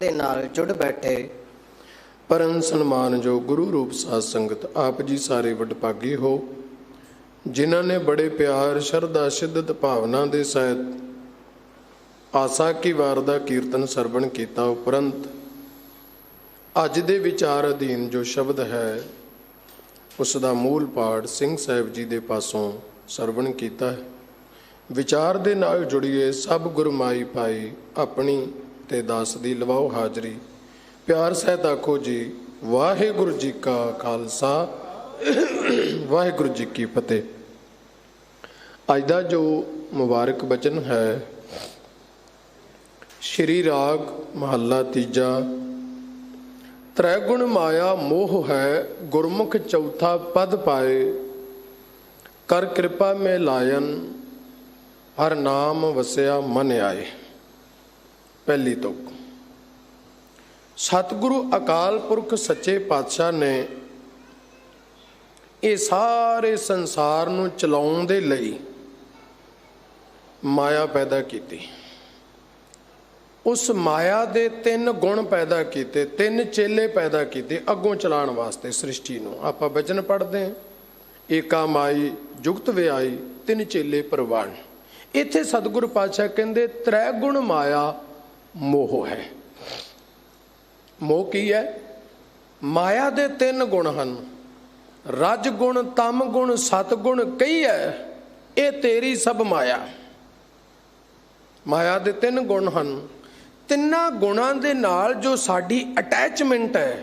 ਦੇ ਨਾਲ ਜੁੜ ਬੈਠੇ परम सन्मान जो गुरु रूप साध संगत आप जी सारे वडभागी हो, जिन्हों ने बड़े प्यार श्रद्धा शिद्दत भावना के सहित आसा की वार का कीर्तन सरवण किया। उपरंत अज दे विचार अधीन जो शब्द है उसका मूल पाठ सिंह साहिब जी के पासों सरवण किया है। विचार दे नाल जुड़िए सब गुरमाई पाई अपनी ते दास दी लवाओ हाजरी। प्यार सहित आखो जी वाहिगुरु जी का खालसा वाहिगुरु जी की फतेह। अज का जो मुबारक वचन है श्री राग महला तीजा। त्रैगुण माया मोह है गुरमुख चौथा पद पाए, कर कृपा में लायन हर नाम वसया मन आए। पहली तुक सतगुरु अकाल पुरख सच्चे पातशाह ने ये सारे संसार नूं चलाउण दे लई माया पैदा की। उस माया दे तीन गुण पैदा किए, तीन चेले पैदा किए अगों चलाण वास्ते सृष्टि नूं। आपां वचन पढ़ते हैं एका माई जुगत व्याई तीन चेले परवान। इत्थे सतगुरु पातशाह कहंदे त्रै गुण माया मोह है। मोह की है? माया दे तीन गुण हैं, रज गुण तम गुण सतगुण कई है। ये तेरी सब माया। माया दे तीन गुण हैं। तिन्ना गुणां दे नाल जो साडी अटैचमेंट है,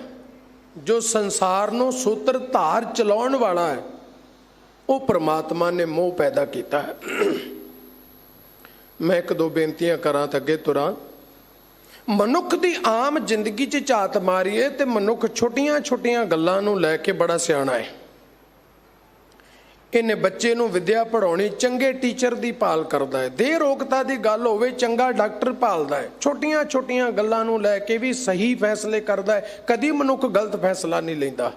जो संसार नूं सूत्र धार चलाउण वाला है, वो परमात्मा ने मोह पैदा किया है। मैं एक दो बेनतियां करां ते अगे तुरां। मनुख की आम जिंदगी च झात मारीए तो मनुख छोटिया छोटिया गल्लां नूं लैके बड़ा सियाणा है। इन्हें बच्चे नूं विद्या पढ़ाउणी चंगे टीचर की भाल करता है, देह रोगता की गल होवे चंगा डॉक्टर भालदा है। छोटिया छोटिया गल्लां नूं लैके भी सही फैसले करता है, कदी मनुख गलत फैसला नहीं लैंदा।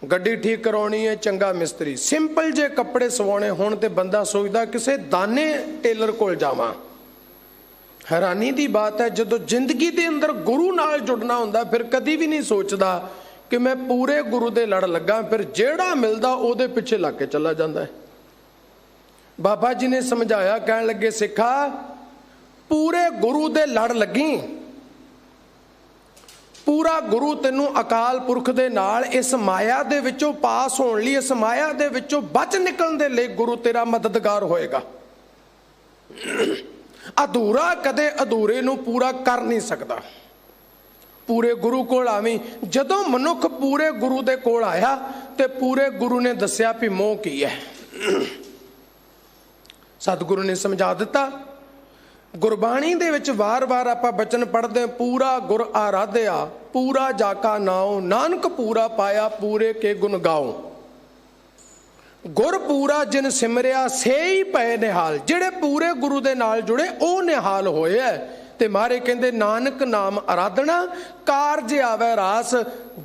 गड्डी ठीक करवाउणी है चंगा मिस्त्री, सिंपल जे कपड़े सवाने होण ते बंदा सोचदा किसे दाने टेलर कोल जावां। हैरानी की बात है जदों जिंदगी के अंदर गुरु नाल जुड़ना हुंदा फिर कदी भी नहीं सोचता कि मैं पूरे गुरु दे लड़ लगा, फिर जेड़ा मिलदा ओदे पिछे लग के चला जाता है। बाबा जी ने समझाया, कहन लगे सिखा पूरे गुरु दे लड़ लगी। पूरा गुरु तेनू अकाल पुरख दे नाल इस माया दे विचों पास होने लई, इस माया दे विचों बच निकलण दे लई गुरु तेरा मददगार होएगा। अधूरा कदे अधूरे नूं पूरा कर नहीं सकता। पूरे गुरु कोल आवी। जदों मनुख पूरे गुरु दे कोल आया ते पूरे गुरु ने दस्या भी मोह की है। सतगुरु ने समझा दिता। गुरबाणी दे विच वार वार आपां बचन पढ़दे पूरा गुर आराध्या पूरा जाका नाओ, नानक पूरा पाया पूरे के गुण गाओ। गुर पूरा जिन सिमरिया से ही पए निहाल। जिहड़े पूरे गुरु दे नाल जुड़े ओ निहाल होए है। ते मारे कहंदे नानक नाम आराधना कारज आवे रास।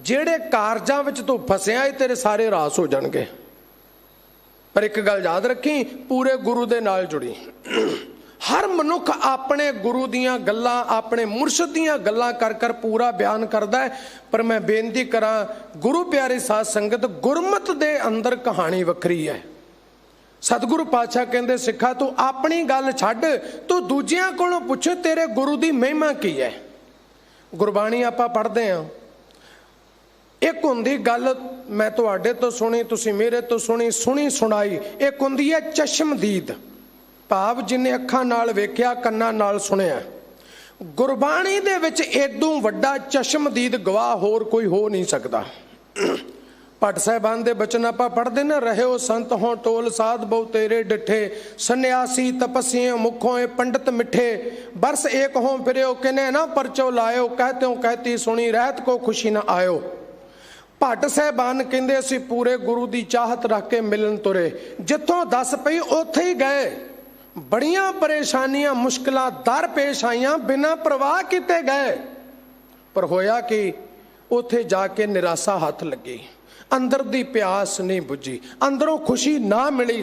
जिहड़े कारजां विच तू फसिया तेरे सारे रास हो जाणगे। पर एक गल याद रखी, पूरे गुरु दे नाल जुड़ी। हर मनुख अपने गुरु दियां गल्लां अपने मुर्शद दियां गल्लां कर कर पूरा बयान करदा है। पर मैं बेनती करा गुरु प्यारे साध संगत गुरमत दे अंदर कहानी वखरी है। सतगुरु पातशाह कहंदे सिखा तू अपनी गल छड्ड, तू दूजियां कोलों पुछ तेरे गुरु दी महिमा की है। गुरबाणी आपां पढ़दे हां, एक हुंदी गल मैं तुहाडे तो सुनी तुसीं मेरे तो सुनी सुनी सुनाई। एक हुंदी है चश्मदीद, भाव जिन्हें अखां नाल वेख्या कन्नां नाल सुनिया। गुरबाणी दे विच एदों वड्डा चश्मदीद गवाह होर कोई हो नहीं सकता। भट्ट साहिबान दे बचन आपां पढ़दे न, रहियो संत हों टोल साध बहु तेरे डिठे, सन्यासी तपस्या मुखों पंडित मिठे, बरस एक हों फिरियो किने ना परचो लायो, कहते हो कहती सुनी रहत को खुशी न आयो। भट्ट साहिबान कहंदे असीं पूरे गुरु की चाहत रख के मिलन तुरे, जिथों दस पई उत्थे ही गए। बड़ियां परेशानियां मुश्किलां दर पेश आईयां, बिना परवाह किते गए। पर होया कि उत्थे जाके निराशा हाथ लगी, अंदर दी प्यास नहीं बुझी, अंदरों खुशी ना मिली।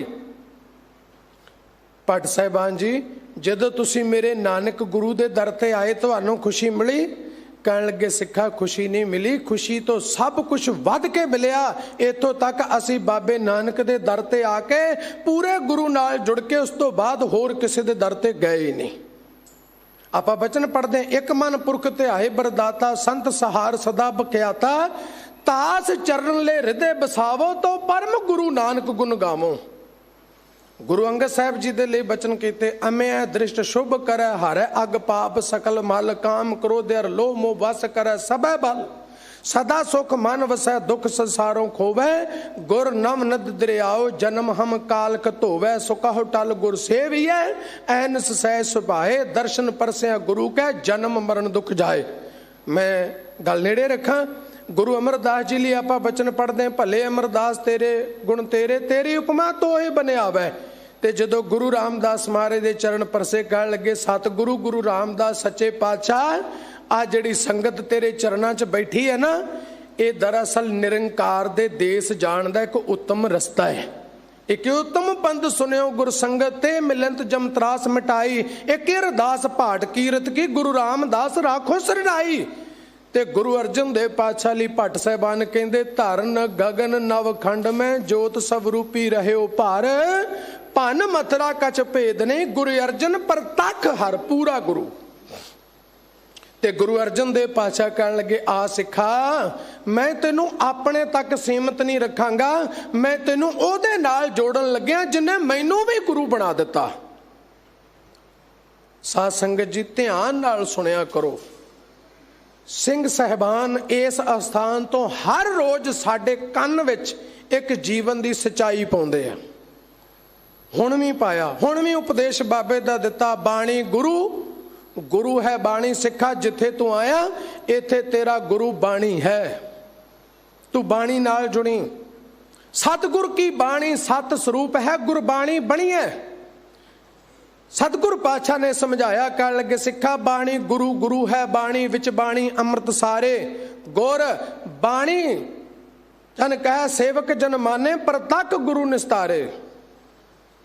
भट्ट साहिबान जी ਜਦੋਂ ਤੁਸੀਂ ਮੇਰੇ ਨਾਨਕ ਗੁਰੂ ਦੇ ਦਰ ਤੇ ਆਏ ਤੁਹਾਨੂੰ ਖੁਸ਼ੀ ਮਿਲੀ? ਕਹਿਣ ਲੱਗੇ ਸਿੱਖਾ ਖੁਸ਼ੀ ਨਹੀਂ ਮਿਲੀ, ਖੁਸ਼ੀ ਤੋਂ ਸਭ ਕੁਝ ਵੱਧ ਕੇ ਮਿਲਿਆ। ਇੱਥੋਂ ਤੱਕ ਅਸੀਂ ਬਾਬੇ ਨਾਨਕ ਦੇ ਦਰ ਤੇ ਆ ਕੇ ਪੂਰੇ ਗੁਰੂ ਨਾਲ ਜੁੜ ਕੇ ਉਸ ਤੋਂ ਬਾਅਦ ਹੋਰ ਕਿਸੇ ਦੇ ਦਰ ਤੇ ਗਏ ਹੀ ਨਹੀਂ। ਆਪਾਂ ਬਚਨ ਪੜ੍ਹਦੇ, ਇੱਕ ਮਨ ਪੁਰਖ ਧਿਆਏ ਬਰਦਾਤਾ, ਸੰਤ ਸਹਾਰ ਸਦਾ ਬਖਿਆਤਾ, ਤਾਸ ਚਰਨ ਲੈ ਹਿਰਦੇ ਬਸਾਵੋ, ਤੋ ਪਰਮ ਗੁਰੂ ਨਾਨਕ ਗੁਣ ਗਾਵੋ। ਗੁਰੂ ਅੰਗਦ ਸਾਹਿਬ ਜੀ ਦੇ ਲਈ ਬਚਨ ਕੀਤੇ, ਅਮਿਆ ਦ੍ਰਿਸ਼ਟ ਸ਼ੁਭ ਕਰੈ ਹਾਰੈ ਅਗ ਪਾਪ, ਸਕਲ ਮਲ ਕਾਮ ਕ੍ਰੋਧ ਅਰ ਲੋਭ ਮੋਹ ਵਸ ਕਰੈ ਸਭੈ ਬਲ, ਸਦਾ ਸੁਖ ਮਨ ਵਸੈ ਦੁਖ ਸੰਸਾਰੋਂ ਖੋਵੈ, ਗੁਰ ਨਮ ਨਦ ਦਰਿਆਓ ਜਨਮ ਹਮ ਕਾਲਕ ਧੋਵੈ, ਸੁਕਹੁ ਟਲ ਗੁਰ ਸੇਵੀਐ ਐਨਸ ਸਹਿ ਸੁਭਾਏ, ਦਰਸ਼ਨ ਪਰਸਿਆ ਗੁਰੂ ਕੈ ਜਨਮ ਮਰਨ ਦੁਖ ਜਾਏ। ਮੈਂ ਗੱਲ ਨੇੜੇ ਰੱਖਾਂ, ਗੁਰੂ ਅਮਰਦਾਸ ਜੀ ਲਈ ਆਪਾਂ ਬਚਨ ਪੜ੍ਹਦੇ, ਭਲੇ ਅਮਰਦਾਸ ਤੇਰੇ ਗੁਣ ਤੇਰੇ, ਤੇਰੀ ਉਪਮਾ ਤੋਹੇ ਬਣਿਆ ਵੈ। ਤੇ ਜਦੋਂ ਗੁਰੂ ਰਾਮਦਾਸ ਮਹਾਰਾਜ ਦੇ ਚਰਨ ਪਰਸੇ ਕਹਿਣ ਲੱਗੇ, ਸਤਿਗੁਰੂ ਗੁਰੂ ਰਾਮਦਾਸ ਸੱਚੇ ਪਾਤਸ਼ਾਹ, ਆ ਜਿਹੜੀ ਸੰਗਤ ਤੇਰੇ ਚਰਨਾਂ 'ਚ ਬੈਠੀ ਹੈ ਨਾ, ਇਹ ਦਰਅਸਲ ਨਿਰੰਕਾਰ ਦੇ ਦੇਸ ਜਾਣ ਦਾ ਇੱਕ ਉੱਤਮ ਰਸਤਾ ਹੈ। ਇੱਕ ਉੱਤਮ ਪੰਥ ਸੁਣਿਓ ਗੁਰ ਸੰਗਤ ਤੇ, ਮਿਲੰਤ ਜਮ ਤਰਾਸ ਮਿਟਾਈ, ਇੱਕ ਅਰਦਾਸ ਭਾਟ ਕੀਰਤ ਕੀ, ਗੁਰੂ ਰਾਮਦਾਸ ਰਾਖੋ ਸਰਨਾਈ। ਤੇ ਗੁਰੂ ਅਰਜਨ ਦੇਵ ਪਾਤਸ਼ਾਹ ਲਈ ਭੱਟ ਸਾਹਿਬਾਨ ਕਹਿੰਦੇ, ਧਰਨ ਗਗਨ ਨਵ ਖੰਡ ਮੈਂ ਜੋਤ ਸਭ ਰੂਪੀ ਰਹਿਓ ਭਾਰ, ਭਨ ਮਥਰਾ ਕਛ ਭੇਦ ਨਹੀਂ, ਗੁਰੂ ਅਰਜਨ ਪ੍ਰਤੱਖ ਹਰ ਪੂਰਾ ਗੁਰੂ। ਤੇ ਗੁਰੂ ਅਰਜਨ ਦੇਵ ਪਾਤਸ਼ਾਹ ਕਹਿਣ ਲੱਗੇ, ਆ ਸਿੱਖਾ ਮੈਂ ਤੈਨੂੰ ਆਪਣੇ ਤੱਕ ਸੀਮਤ ਨਹੀਂ ਰੱਖਾਂਗਾ, ਮੈਂ ਤੈਨੂੰ ਉਹਦੇ ਨਾਲ ਜੋੜਨ ਲੱਗਿਆ ਜਿਹਨੇ ਮੈਨੂੰ ਵੀ ਗੁਰੂ ਬਣਾ ਦਿੱਤਾ। ਸਾਧ ਸੰਗਤ ਜੀ ਧਿਆਨ ਨਾਲ ਸੁਣਿਆ ਕਰੋ, ਸਿੰਘ ਸਾਹਿਬਾਨ ਇਸ ਅਸਥਾਨ ਤੋਂ ਹਰ ਰੋਜ਼ ਸਾਡੇ ਕੰਨ ਵਿੱਚ ਇੱਕ ਜੀਵਨ ਦੀ ਸੱਚਾਈ ਪਾਉਂਦੇ ਆ। ਹੁਣ ਵੀ ਪਾਇਆ, ਹੁਣ ਵੀ ਉਪਦੇਸ਼ ਬਾਬੇ ਦਾ ਦਿੱਤਾ, ਬਾਣੀ ਗੁਰੂ, ਗੁਰੂ ਹੈ ਬਾਣੀ। ਸਿੱਖਾ ਜਿੱਥੇ ਤੂੰ ਆਇਆ ਇੱਥੇ ਤੇਰਾ ਗੁਰੂ ਬਾਣੀ ਹੈ, ਤੂੰ ਬਾਣੀ ਨਾਲ ਜੁੜੀ। ਸਤਿਗੁਰ ਕੀ ਬਾਣੀ ਸਤ ਸਰੂਪ ਹੈ, ਗੁਰਬਾਣੀ ਬਣੀ ਹੈ। ਸਤਿਗੁਰ ਪਾਤਸ਼ਾਹ ਨੇ ਸਮਝਾਇਆ, ਕਹਿਣ ਲੱਗੇ ਸਿੱਖਾ ਬਾਣੀ ਗੁਰੂ, ਗੁਰੂ ਹੈ ਬਾਣੀ, ਵਿੱਚ ਬਾਣੀ ਅੰਮ੍ਰਿਤ ਸਾਰੇ, ਗੁਰ ਬਾਣੀ ਜਨ ਕਹਿ ਸੇਵਕ ਜਨ ਮਾਨੇ, ਪ੍ਰਤੱਖ ਗੁਰੂ ਨਿਸਤਾਰੇ।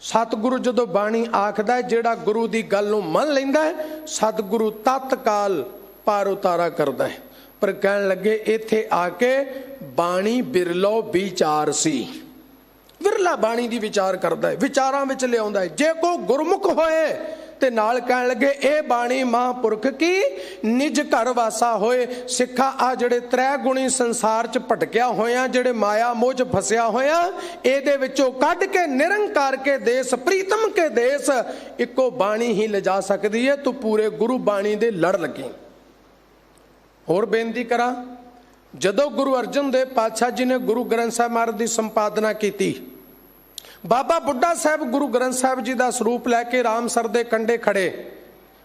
ਸਤਿਗੁਰੂ ਜਦੋਂ ਬਾਣੀ ਆਖਦਾ, ਜਿਹੜਾ ਗੁਰੂ ਦੀ ਗੱਲ ਨੂੰ ਮੰਨ ਲੈਂਦਾ ਹੈ, ਸਤਿਗੁਰੂ ਤਤਕਾਲ ਪਾਰ ਉਤਾਰਾ ਕਰਦਾ ਹੈ। ਪਰ ਕਹਿਣ ਲੱਗੇ ਇੱਥੇ ਆ ਕੇ ਬਾਣੀ ਬਿਰਲੋ ਵਿਚਾਰ ਸੀ, ਵਿਰਲਾ ਬਾਣੀ ਦੀ ਵਿਚਾਰ ਕਰਦਾ ਹੈ, ਵਿਚਾਰਾਂ ਵਿੱਚ ਲਿਆਉਂਦਾ ਹੈ। ਜੇ ਕੋ ਗੁਰਮੁਖ ਹੋਏ ਤੇ ਨਾਲ ਕਹਿਣ ਲੱਗੇ ਇਹ ਬਾਣੀ ਮਹਾਂਪੁਰਖ ਕੀ ਨਿਜ ਘਰ ਵਾਸਾ ਹੋਏ। ਸਿੱਖਾ ਆ ਜਿਹੜੇ ਤ੍ਰੈ ਗੁਣੀ ਸੰਸਾਰ 'ਚ ਭਟਕਿਆ ਹੋਇਆ, ਜਿਹੜੇ ਮਾਇਆ ਮੋਹ 'ਚ ਫਸਿਆ ਹੋਇਆ, ਇਹਦੇ ਵਿੱਚੋਂ ਕੱਢ ਕੇ ਨਿਰੰਕਾਰ ਕੇ ਦੇਸ, ਪ੍ਰੀਤਮ ਕੇ ਦੇਸ ਇੱਕੋ ਬਾਣੀ ਹੀ ਲਿਜਾ ਸਕਦੀ ਹੈ। ਤੂੰ ਪੂਰੇ ਗੁਰੂ ਬਾਣੀ ਦੇ ਲੜ ਲੱਗੀ। ਹੋਰ ਬੇਨਤੀ ਕਰਾਂ, ਜਦੋਂ ਗੁਰੂ ਅਰਜਨ ਦੇਵ ਪਾਤਸ਼ਾਹ ਜੀ ਨੇ ਗੁਰੂ ਗ੍ਰੰਥ ਸਾਹਿਬ ਮਹਾਰਾਜ ਦੀ ਸੰਪਾਦਨਾ ਕੀਤੀ, ਬਾਬਾ ਬੁੱਢਾ ਸਾਹਿਬ ਗੁਰੂ ਗ੍ਰੰਥ ਸਾਹਿਬ ਜੀ ਦਾ ਸਰੂਪ ਲੈ ਕੇ ਰਾਮਸਰ ਦੇ ਕੰਢੇ ਖੜੇ।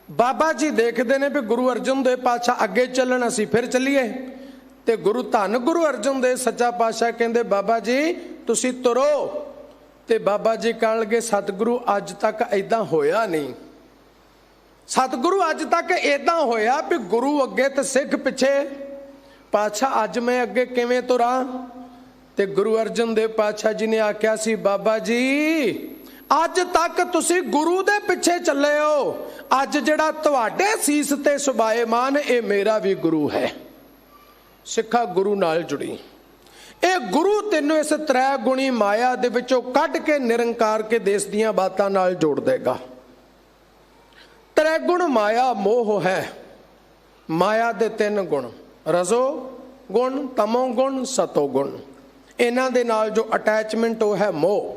ਬਾਬਾ ਜੀ ਦੇਖਦੇ ਨੇ ਵੀ ਗੁਰੂ ਅਰਜਨ ਦੇਵ ਪਾਤਸ਼ਾਹ ਅੱਗੇ ਚੱਲਣ, ਅਸੀਂ ਫਿਰ ਚੱਲੀਏ। ਤੇ ਗੁਰੂ ਧੰਨ ਗੁਰੂ ਅਰਜਨ ਦੇਵ ਸੱਚਾ ਪਾਤਸ਼ਾਹ ਕਹਿੰਦੇ, ਬਾਬਾ ਜੀ ਤੁਸੀਂ ਤੁਰੋ। ਤੇ ਬਾਬਾ ਜੀ ਕਹਿਣ ਲੱਗੇ, ਸਤਿਗੁਰੂ ਅੱਜ ਤੱਕ ਐਦਾਂ ਹੋਇਆ ਨਹੀਂ। ਸਤਿਗੁਰੂ ਅੱਜ ਤੱਕ ਐਦਾਂ ਹੋਇਆ ਵੀ ਗੁਰੂ ਅੱਗੇ ਤੇ ਸਿੱਖ ਪਿੱਛੇ। ਪਾਤਸ਼ਾਹ ਅੱਜ ਮੈਂ ਅੱਗੇ ਕਿਵੇਂ ਤੁਰਾਂ? ਤੇ ਗੁਰੂ ਅਰਜਨ ਦੇਵ ਪਾਤਸ਼ਾਹ ਜੀ ਨੇ ਆਖਿਆ ਸੀ, ਬਾਬਾ ਜੀ ਅੱਜ ਤੱਕ ਤੁਸੀਂ ਗੁਰੂ ਦੇ ਪਿੱਛੇ ਚੱਲੇ ਹੋ, ਅੱਜ ਜਿਹੜਾ ਤੁਹਾਡੇ ਸੀਸ ਤੇ ਸੁਭਾਏਮਾਨ ਇਹ ਮੇਰਾ ਵੀ ਗੁਰੂ ਹੈ। ਸਿੱਖਾ ਗੁਰੂ ਨਾਲ ਜੁੜੀ। ਇਹ ਗੁਰੂ ਤੈਨੂੰ ਇਸ ਤ੍ਰੈ ਗੁਣੀ ਮਾਇਆ ਦੇ ਵਿੱਚੋਂ ਕੱਢ ਕੇ ਨਿਰੰਕਾਰ ਕੇ ਦੇਸ ਦੀਆਂ ਬਾਤਾਂ ਨਾਲ ਜੋੜ ਦੇਗਾ। ਤ੍ਰੈ ਗੁਣ ਮਾਇਆ ਮੋਹ ਹੈ। ਮਾਇਆ ਦੇ ਤਿੰਨ ਗੁਣ, ਰਜੋ ਗੁਣ, ਤਮੋ ਗੁਣ, ਸਤੋ ਗੁਣ। ਇਹਨਾਂ ਦੇ ਨਾਲ ਜੋ ਅਟੈਚਮੈਂਟ ਉਹ ਹੈ ਮੋਹ।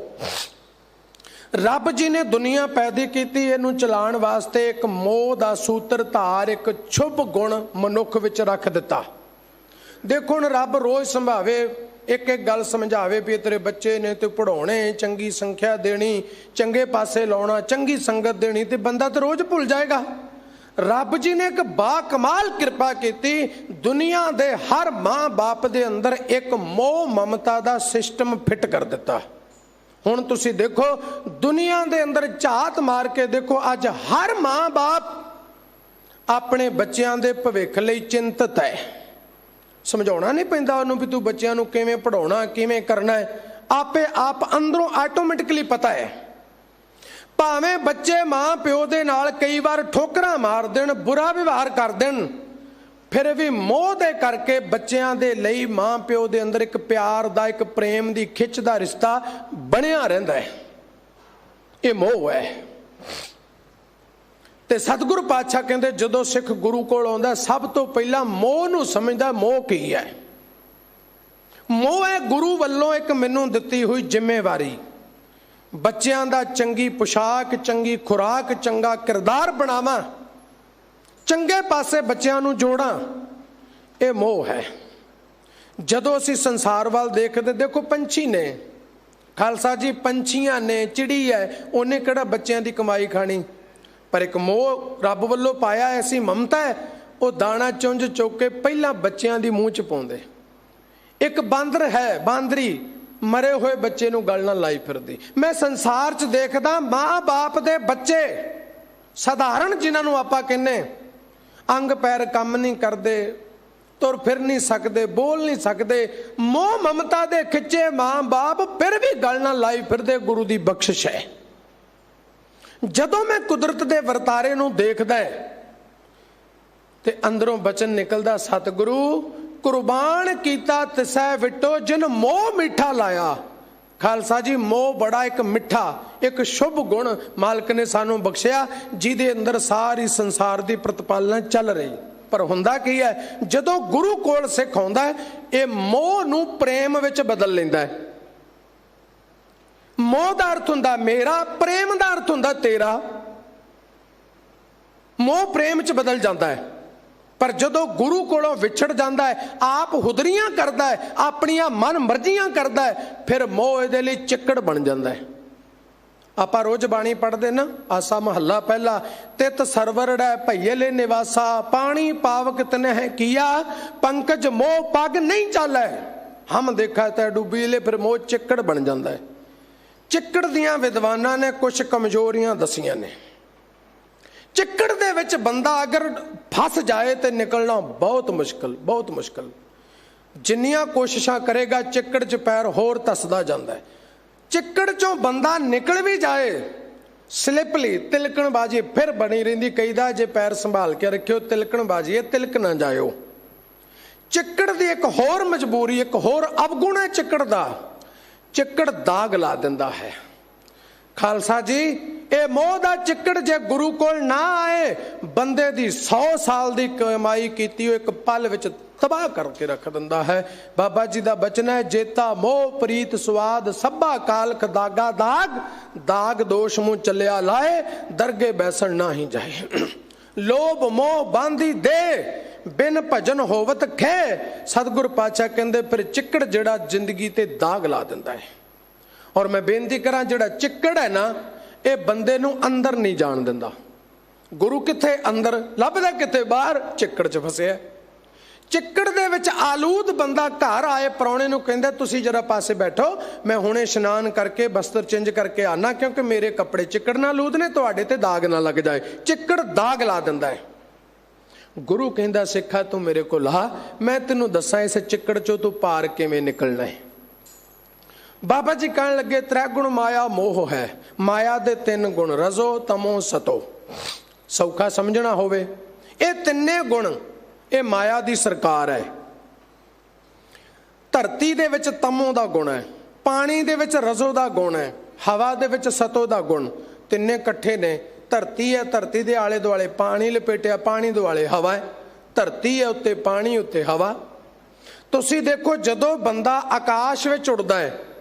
ਰੱਬ ਜੀ ਨੇ ਦੁਨੀਆ ਪੈਦਾ ਕੀਤੀ, ਇਹਨੂੰ ਚਲਾਉਣ ਵਾਸਤੇ ਇੱਕ ਮੋਹ ਦਾ ਸੂਤਰਧਾਰ, ਇੱਕ ਸ਼ੁਭ ਗੁਣ ਮਨੁੱਖ ਵਿੱਚ ਰੱਖ ਦਿੱਤਾ। ਦੇਖੋ ਹੁਣ ਰੱਬ ਰੋਜ਼ ਸੰਭਾਵੇ, ਇੱਕ ਇੱਕ ਗੱਲ ਸਮਝਾਵੇ ਵੀ ਤੇਰੇ ਬੱਚੇ ਨੇ ਤੇ ਪੜਾਉਣੇ, ਚੰਗੀ ਸੰਖਿਆ ਦੇਣੀ, ਚੰਗੇ ਪਾਸੇ ਲਾਉਣਾ, ਚੰਗੀ ਸੰਗਤ ਦੇਣੀ, ਤੇ ਬੰਦਾ ਤਾਂ ਰੋਜ਼ ਭੁੱਲ ਜਾਏਗਾ। ਰੱਬ ਜੀ ਨੇ ਇੱਕ ਬਾ ਕਮਾਲ ਕਿਰਪਾ ਕੀਤੀ, ਦੁਨੀਆ ਦੇ ਹਰ ਮਾਂ ਬਾਪ ਦੇ ਅੰਦਰ ਇੱਕ ਮੋਹ ਮਮਤਾ ਦਾ ਸਿਸਟਮ ਫਿੱਟ ਕਰ ਦਿੱਤਾ। ਹੁਣ ਤੁਸੀਂ ਦੇਖੋ ਦੁਨੀਆ ਦੇ ਅੰਦਰ ਝਾਤ ਮਾਰ ਕੇ ਦੇਖੋ, ਅੱਜ ਹਰ ਮਾਂ ਬਾਪ ਆਪਣੇ ਬੱਚਿਆਂ ਦੇ ਭਵਿੱਖ ਲਈ ਚਿੰਤਤ ਹੈ। ਸਮਝਾਉਣਾ ਨਹੀਂ ਪੈਂਦਾ ਉਹਨੂੰ ਵੀ ਤੂੰ ਬੱਚਿਆਂ ਨੂੰ ਕਿਵੇਂ ਪੜਾਉਣਾ, ਕਿਵੇਂ ਕਰਨਾ ਹੈ, ਆਪੇ ਆਪ ਅੰਦਰੋਂ ਆਟੋਮੈਟਿਕਲੀ ਪਤਾ ਹੈ। भावें बच्चे मां प्यो दे नाल कई बार ठोकरां मार देण, बुरा व्यवहार कर देण, फिर भी मोह दे करके बच्चों दे लई मां प्यो दे अंदर एक प्यार दा, एक प्रेम दी खिच दा रिश्ता बनिया रहिंदा है। ये मोह है। ते सतगुरु पातशाह कहंदे जदों सिख गुरु कोल आउंदा सब तो पहला मोह नूं समझदा, मोह की है? मोह है गुरु वल्लों एक मैनूं दित्ती हुई जिम्मेवारी, बच्चों का चंगी पोशाक, चंगी खुराक, चंगा किरदार बनावा, चंगे पासे बच्चों नूं जोड़ा, ये मोह है। जदों असीं संसार वाल देखदे, देखो पंछी ने, खालसा जी पंछियां ने, चिड़ी है, उन्हें किहड़ा बच्चों की कमाई खानी, पर एक मोह रब वल्लों पाया ऐसी ममता है, वो दाना चुंझ चुक के पहला बच्चों की मूँह च पाउंदे। एक बांदर है, बांदरी मरे हुए बच्चे नूं गल नाल लाई फिरदी। मैं संसार च देखदा माँ बाप दे बच्चे साधारण जिन्हां आपां कहने अंग पैर काम नहीं करते, तुर फिर नहीं सकते, बोल नहीं सकते, मोह ममता दे खिच्चे मां बाप फिर भी गल नाल लाई फिरदे, गुरु दी बख्शिश है। जदों मैं कुदरत दे वरतारे नूं देखदा है ते अंदरों बचन निकलदा, सतगुरु कुर्बान कीता तिसै विटो जिन मोह मीठा लाया। खालसा जी मोह बड़ा एक मिठा, एक शुभ गुण मालक ने सानू बख्शिया, जिहदे अंदर सारी संसार दी प्रतिपालना चल रही। पर हुंदा की है, जदों गुरु कोल सिख आउंदा है, ये मोह नूं प्रेम विच बदल लैंदा है। मोह दा अर्थ हुंदा मेरा, प्रेम दा अर्थ हुंदा तेरा। मोह प्रेम च बदल जाता है। पर जदों गुरु कोलों विछड़ जाता है, आप हुदरियां करता है, अपनियां मन मर्जियां करता है, फिर मोह इहदे लई चिक्कड़ बन जाता है। आपां रोज बाणी पढ़दे ना, आसा महला पहला, तित सरवरड़ भैये निवासा, पानी पावक तनह किया, पंकज मोह पग नहीं चालै, हम देखा तै डूबी ले, फिर मोह चिक्कड़ बन जाता है। चिक्कड़ दियां विद्वानां ने कुछ कमजोरियां दसियां ने। चिक्कड़ दे विच बंदा अगर फस जाए तो निकलना बहुत मुश्किल, बहुत मुश्किल। जिन्नियां कोशिशां करेगा चिक्कड़ च पैर होर धसदा जांदा है। चिक्कड़ चों बंदा निकल भी जाए, स्लिपली तिलकणबाजी फिर बनी रहिंदी। कईदा जे पैर संभाल के रखियो, तिलकणबाजी तिलक ना जाओ। चिक्कड़ दी एक होर मजबूरी, एक होर अवगुण है चिक्कड़ दा, चिक्कड़ दाग ला दिंदा है। खालसा जी ये मोह दा चिक्कड़ जे गुरु कोल ना आए, बंदे दी 100 साल दी कमाई कीती एक पल विच तबाह करके रख दिंदा है। बाबा जी दा बचन है, जेता मोह प्रीत स्वाद सब्बा कालख दागा दाग, दाग दोष मुँह चलिया लाए, दरगे बैसन ना ही जाए। लोभ मोह बांधी दे, बिन भजन होवत खे। सतगुर पातशाह कहंदे फिर चिक्कड़ जिहड़ा जिंदगी ते दाग ला दिंदा है। और मैं बेनती करा, जिहड़ा चिक्कड़ है ना, ये बंदे नूं अंदर नहीं जान दिंदा। गुरु किथे अंदर, लभदा किथे बाहर, चिक्कड़ च फसिया। चिक्कड़ दे विच आलूद बंदा घर आए, परौणे नूं कहंदा तुसीं जरा पासे बैठो, मैं हुणे इशनान करके बस्तर चेंज करके आना, क्योंकि मेरे कपड़े चिक्कड़ नाल आलूद ने, तुहाडे ते दाग ना लग जाए। चिक्कड़ दाग ला दिंदा है। गुरु कहंदा सिखा तू मेरे को ला, मैं तेनूं दसां इस चिक्कड़ चों तू पार किवें निकलना है। बाबा जी कहन लगे त्रै गुण माया मोह है, माया दे 3 गुण रजो तमो सतो। सौखा समझना होवे, ये 3 गुण ये माया दी सरकार है। धरती दे विच तमो दा गुण है, पानी दे विच रजो दा गुण है, हवा दे विच सतो दा गुण, तिन्ने इकट्ठे ने। धरती है, धरती दे आले दुआले पानी लपेटिया, पानी दुआले हवा है। धरती है उत्ते पानी, उत्ते हवा। तुसीं देखो जदों बंदा आकाश विच उड़दा है,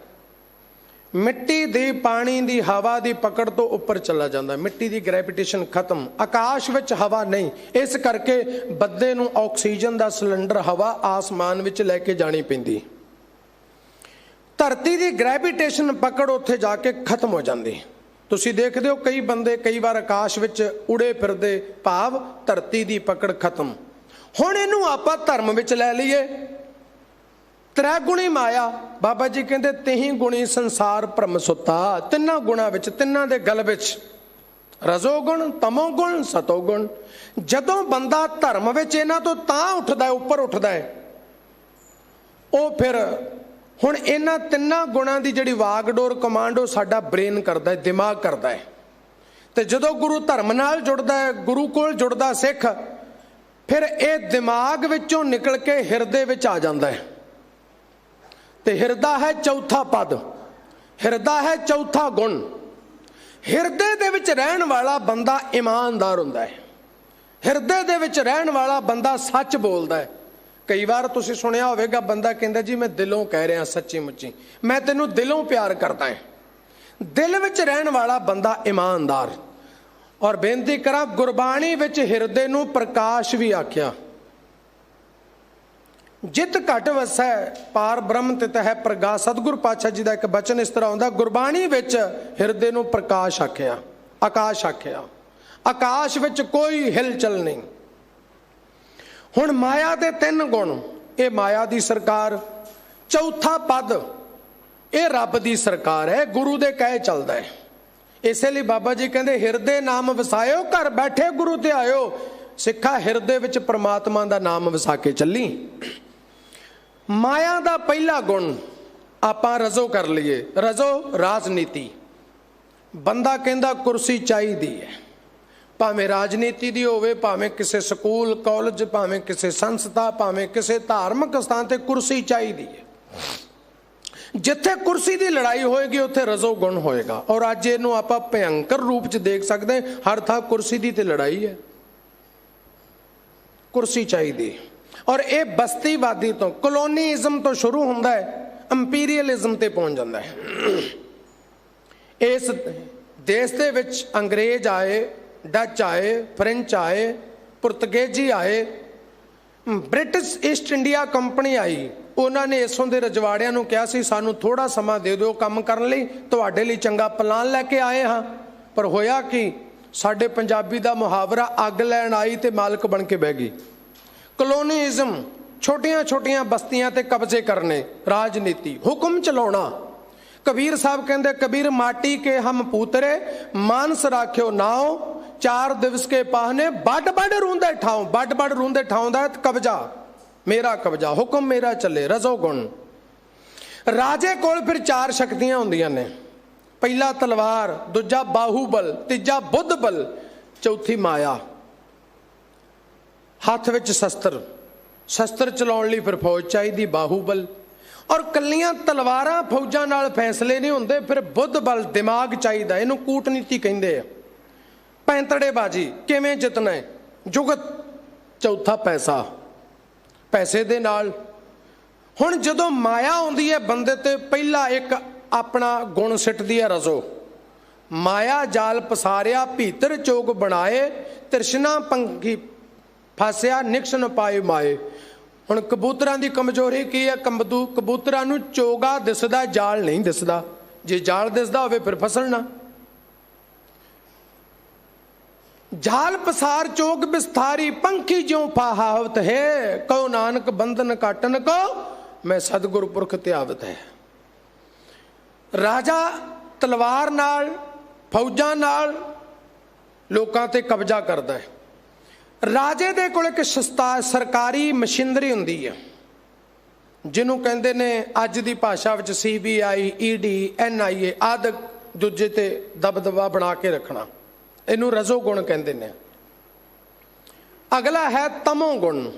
मिट्टी दी पानी दी हवा दी पकड़ तो ऊपर चला जाता है, मिट्टी दी ग्रेविटेशन खत्म, आकाश विच हवा नहीं। इस करके बंदे नूं ऑक्सीजन दा सिलेंडर हवा आसमान विच लैके जानी पैंदी। धरती दी ग्रेविटेशन पकड़ उत्थे जाके खत्म हो जाती। तुसीं देखदे हो कई बंदे कई बार आकाश विच उड़े फिरदे, भाव धरती दी पकड़ खत्म। हुण इहनूं आपां धर्म विच लै लईए, 3 गुणी माया। बाबा जी कहते 3 गुणी संसार भ्रम सुता। 3 गुणा विच, 3 दे गल विच, रजो गुण तमो गुण सतो गुण। जदों बंदा धर्म विच इन्हां तो तां उठदा है, उपर उठदा है, वो फिर हुण इन्हां 3 गुणां दी जिहड़ी वागडोर कमांडो साडा ब्रेन करदा है, दिमाग करदा है। ਤੇ ਜਦੋਂ ਗੁਰੂ ਧਰਮ ਨਾਲ ਜੁੜਦਾ ਹੈ, ਗੁਰੂ ਕੋਲ ਜੁੜਦਾ ਸਿੱਖ, ਫਿਰ ਇਹ ਦਿਮਾਗ ਵਿੱਚੋਂ ਨਿਕਲ ਕੇ ਹਿਰਦੇ ਵਿੱਚ ਆ ਜਾਂਦਾ ਹੈ। ਤੇ ਹਿਰਦਾ ਹੈ ਚੌਥਾ ਪਦ, ਹਿਰਦਾ ਹੈ ਚੌਥਾ ਗੁਣ। ਹਿਰਦੇ ਦੇ ਵਿੱਚ ਰਹਿਣ ਵਾਲਾ ਬੰਦਾ ਇਮਾਨਦਾਰ ਹੁੰਦਾ ਹੈ। ਹਿਰਦੇ ਦੇ ਵਿੱਚ ਰਹਿਣ ਵਾਲਾ ਬੰਦਾ ਸੱਚ ਬੋਲਦਾ ਹੈ। ਕਈ ਵਾਰ ਤੁਸੀਂ ਸੁਣਿਆ ਹੋਵੇਗਾ, ਬੰਦਾ ਕਹਿੰਦਾ ਜੀ ਮੈਂ ਦਿਲੋਂ ਕਹਿ ਰਿਹਾ, ਸੱਚੀ ਮੁੱਚੀ ਮੈਂ ਤੈਨੂੰ ਦਿਲੋਂ ਪਿਆਰ ਕਰਦਾ ਹਾਂ। ਦਿਲ ਵਿੱਚ ਰਹਿਣ ਵਾਲਾ ਬੰਦਾ ਇਮਾਨਦਾਰ। ਔਰ ਬੇਨਤੀ ਕਰਾਂ, ਗੁਰਬਾਣੀ ਵਿੱਚ ਹਿਰਦੇ ਨੂੰ ਪ੍ਰਕਾਸ਼ ਵੀ ਆਖਿਆ। ਜਿਤ ਘਟ ਵਸੈ ਪਾਰ ਬ੍ਰਹਮ ਤਿਤ ਹੈ ਪ੍ਰਗਾਸ। ਸਤਿਗੁਰ ਪਾਤਸ਼ਾਹ ਜੀ ਦਾ ਇੱਕ ਬਚਨ ਇਸ ਤਰ੍ਹਾਂ ਆਉਂਦਾ, ਗੁਰਬਾਣੀ ਵਿੱਚ ਹਿਰਦੇ ਨੂੰ ਪ੍ਰਕਾਸ਼ ਆਖਿਆ, ਆਕਾਸ਼ ਆਖਿਆ। ਆਕਾਸ਼ ਵਿੱਚ ਕੋਈ ਹਿਲਚਲ ਨਹੀਂ। ਹੁਣ ਮਾਇਆ ਦੇ 3 ਗੁਣ, ਇਹ ਮਾਇਆ ਦੀ ਸਰਕਾਰ। ਚੌਥਾ ਪਦ, ਇਹ ਰੱਬ ਦੀ ਸਰਕਾਰ ਹੈ, ਗੁਰੂ ਦੇ ਕਹੇ ਚੱਲਦਾ ਹੈ। ਇਸੇ ਲਈ ਬਾਬਾ ਜੀ ਕਹਿੰਦੇ, ਹਿਰਦੇ ਨਾਮ ਵਸਾਇਓ, ਘਰ ਬੈਠੇ ਗੁਰੂ ਤੇ ਆਇਓ। ਸਿੱਖਾ ਹਿਰਦੇ ਵਿੱਚ ਪ੍ਰਮਾਤਮਾ ਦਾ ਨਾਮ ਵਸਾ ਕੇ ਚੱਲੀ। ਮਾਇਆ ਦਾ ਪਹਿਲਾ ਗੁਣ ਆਪਾਂ ਰਜੋ ਕਰ ਲਈਏ। ਰਜੋ ਰਾਜਨੀਤੀ। ਬੰਦਾ ਕਹਿੰਦਾ ਕੁਰਸੀ ਚਾਹੀਦੀ ਹੈ, ਭਾਵੇਂ ਰਾਜਨੀਤੀ ਦੀ ਹੋਵੇ, ਭਾਵੇਂ ਕਿਸੇ ਸਕੂਲ ਕਾਲਜ, ਭਾਵੇਂ ਕਿਸੇ ਸੰਸਥਾ, ਭਾਵੇਂ ਕਿਸੇ ਧਾਰਮਿਕ ਸਥਾਨ ਤੇ ਕੁਰਸੀ ਚਾਹੀਦੀ ਹੈ। ਜਿੱਥੇ ਕੁਰਸੀ ਦੀ ਲੜਾਈ ਹੋਏਗੀ ਉੱਥੇ ਰਜੋ ਗੁਣ ਹੋਏਗਾ। ਔਰ ਅੱਜ ਇਹਨੂੰ ਆਪਾਂ ਭਿਅੰਕਰ ਰੂਪ ਚ ਦੇਖ ਸਕਦੇ, ਹਰ ਥਾਂ ਕੁਰਸੀ ਦੀ ਤੇ ਲੜਾਈ ਹੈ, ਕੁਰਸੀ ਚਾਹੀਦੀ। ਔਰ ਇਹ ਬਸਤੀਵਾਦੀ ਤੋਂ, ਕਲੋਨੀਇਜ਼ਮ ਤੋਂ ਸ਼ੁਰੂ ਹੁੰਦਾ ਹੈ, ਅੰਪੀਰੀਅਲਿਜ਼ਮ ਤੇ ਪਹੁੰਚ ਜਾਂਦਾ ਹੈ। ਇਸ ਦੇਸ਼ ਦੇ ਵਿੱਚ ਅੰਗਰੇਜ਼ ਆਏ, ਡੱਚ ਆਏ, ਫ੍ਰੈਂਚ ਆਏ, ਪੁਰਤਗੇਜੀ ਆਏ, ਬ੍ਰਿਟਿਸ਼ ਈਸਟ ਇੰਡੀਆ ਕੰਪਨੀ ਆਈ। ਉਹਨਾਂ ਨੇ ਇਸੋਂ ਦੇ ਰਜਵਾੜਿਆਂ ਨੂੰ ਕਿਹਾ ਸੀ, ਸਾਨੂੰ ਥੋੜਾ ਸਮਾਂ ਦੇ ਦਿਓ ਕੰਮ ਕਰਨ ਲਈ, ਤੁਹਾਡੇ ਲਈ ਚੰਗਾ ਪਲਾਨ ਲੈ ਕੇ ਆਏ ਹਾਂ। ਪਰ ਹੋਇਆ ਕਿ ਸਾਡੇ ਪੰਜਾਬੀ ਦਾ ਮੁਹਾਵਰਾ, ਅੱਗ ਲੈਣ ਆਈ ਤੇ ਮਾਲਕ ਬਣ ਕੇ ਬਹਿ ਗਈ। ਕਲੋਨੀਇਜ਼ਮ, ਛੋਟੀਆਂ ਛੋਟੀਆਂ ਬਸਤੀਆਂ ਤੇ ਕਬਜ਼ੇ ਕਰਨੇ, ਰਾਜਨੀਤੀ, ਹੁਕਮ ਚਲਾਉਣਾ। ਕਬੀਰ ਸਾਹਿਬ ਕਹਿੰਦੇ, ਕਬੀਰ ਮਾਟੀ ਕੇ ਹਮ ਪੂਤਰੇ, ਮਾਨਸ ਰਾਖਿਓ ਨਾਉ, 4 ਦਿਵਸ ਕੇ ਪਾਹਨੇ, ਵੱਡ ਵੱਡ ਰੂੰਦੇ ਠਾਉ। ਵੱਡ ਵੱਡ ਰੂੰਦੇ ਠਾਉ ਦਾ ਕਬਜ਼ਾ, ਮੇਰਾ ਕਬਜ਼ਾ, ਹੁਕਮ ਮੇਰਾ ਚੱਲੇ, ਰਜੋ ਗੁਣ। ਰਾਜੇ ਕੋਲ ਫਿਰ 4 ਸ਼ਕਤੀਆਂ ਹੁੰਦੀਆਂ ਨੇ। ਪਹਿਲਾ ਤਲਵਾਰ, ਦੂਜਾ ਬਾਹੂਬਲ, ਤੀਜਾ ਬੁੱਧ ਬਲ, ਚੌਥੀ ਮਾਇਆ। ਹੱਥ ਵਿੱਚ ਸ਼ਸਤਰ, ਸ਼ਸਤਰ ਚਲਾਉਣ ਲਈ ਫਿਰ ਫੌਜ ਚਾਹੀਦੀ, ਬਾਹੂਬਲ। ਔਰ ਕੱਲੀਆਂ ਤਲਵਾਰਾਂ ਫੌਜਾਂ ਨਾਲ ਫੈਸਲੇ ਨਹੀਂ ਹੁੰਦੇ, ਫਿਰ ਬੁੱਧ ਬਲ, ਦਿਮਾਗ ਚਾਹੀਦਾ। ਇਹਨੂੰ ਕੂਟਨੀਤੀ ਕਹਿੰਦੇ ਆ। ਪੈਂਤੜੇਬਾਜ਼ੀ, ਕਿਵੇਂ ਜਿੱਤਣਾ ਹੈ, ਜੁਗਤ। ਚੌਥਾ ਪੈਸਾ, ਪੈਸੇ ਦੇ ਨਾਲ। ਹੁਣ ਜਦੋਂ ਮਾਇਆ ਆਉਂਦੀ ਹੈ ਬੰਦੇ ਤੇ, ਪਹਿਲਾ ਇੱਕ ਆਪਣਾ ਗੁਣ ਸਿੱਟਦੀ ਹੈ, ਰਜੋ। ਮਾਇਆ ਜਾਲ ਪਸਾਰਿਆ ਭੀਤਰ ਚੋਗ ਬਣਾਏ, ਤ੍ਰਿਸ਼ਨਾ ਪੰਖੀ ਫਸਿਆ ਨਿਕਸ ਨ ਪਾਏ ਮਾਏ। ਹੁਣ ਕਬੂਤਰਾਂ ਦੀ ਕਮਜ਼ੋਰੀ ਕੀ ਹੈ? ਕਬੂਤਰਾਂ ਨੂੰ ਚੋਗਾ ਦਿਸਦਾ, ਜਾਲ ਨਹੀਂ ਦਿਸਦਾ। ਜੇ ਜਾਲ ਦਿਸਦਾ ਹੋਵੇ ਫਿਰ ਫਸਲਣਾ। ਜਾਲ ਪਸਾਰ ਚੋਗ ਵਿਸਥਾਰੀ, ਪੰਖੀ ਜਿਉ ਫਾਹਾਵਤ ਹੈ, ਕਉ ਨਾਨਕ ਬੰਧਨ ਕਾਟਨ ਕੋ, ਮੈਂ ਸਤਿਗੁਰ ਪੁਰਖ ਧਿਆਵਤ ਹੈ। ਰਾਜਾ ਤਲਵਾਰ ਨਾਲ, ਫੌਜਾਂ ਨਾਲ ਲੋਕਾਂ ਤੇ ਕਬਜ਼ਾ ਕਰਦਾ ਹੈ। ਰਾਜੇ ਦੇ ਕੋਲ ਇੱਕ ਸਰਕਾਰੀ ਮਸ਼ੀਨਰੀ ਹੁੰਦੀ ਹੈ, ਜਿਹਨੂੰ ਕਹਿੰਦੇ ਨੇ ਅੱਜ ਦੀ ਭਾਸ਼ਾ ਵਿੱਚ CBI, ED, NIA ਆਦਿ, ਦੂਜੇ ਤੇ ਦਬਦਬਾ ਬਣਾ ਕੇ ਰੱਖਣਾ। ਇਹਨੂੰ ਰਜੋ ਗੁਣ ਕਹਿੰਦੇ ਨੇ। ਅਗਲਾ ਹੈ ਤਮੋ ਗੁਣ,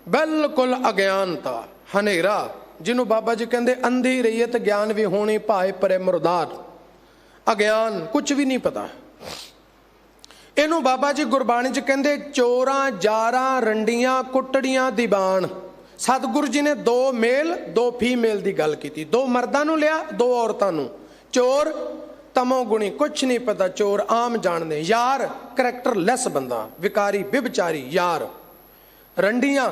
ਬਿਲਕੁਲ ਅਗਿਆਨਤਾ, ਹਨੇਰਾ, ਜਿਹਨੂੰ ਬਾਬਾ ਜੀ ਕਹਿੰਦੇ ਅੰਧੀ ਰਹੀਅਤ ਗਿਆਨ ਵੀ ਹੋਣੀ ਭਾਏ ਪਰੇ ਮੁਰਦਾਰ। ਅਗਿਆਨ, ਕੁਝ ਵੀ ਨਹੀਂ ਪਤਾ। ਇਹਨੂੰ ਬਾਬਾ ਜੀ ਗੁਰਬਾਣੀ 'ਚ ਕਹਿੰਦੇ ਚੋਰਾਂ, ਜਾਰਾਂ, ਰੰਡੀਆਂ, ਕੁੱਟੜੀਆਂ ਦੀ ਬਾਣ। ਸਤਿਗੁਰੂ ਜੀ ਨੇ 2 ਮੇਲ 2 ਫੀਮੇਲ ਦੀ ਗੱਲ ਕੀਤੀ, 2 ਮਰਦਾਂ ਨੂੰ ਲਿਆ, 2 ਔਰਤਾਂ ਨੂੰ। ਚੋਰ ਤਮੋ ਗੁਣੀ, ਕੁਛ ਨਹੀਂ ਪਤਾ, ਚੋਰ ਆਮ ਜਾਣਦੇ। ਯਾਰ, ਕਰੈਕਟਰ ਲੈਸ ਬੰਦਾ, ਵਿਕਾਰੀ, ਵਿਭਚਾਰੀ, ਯਾਰ। ਰੰਡੀਆਂ,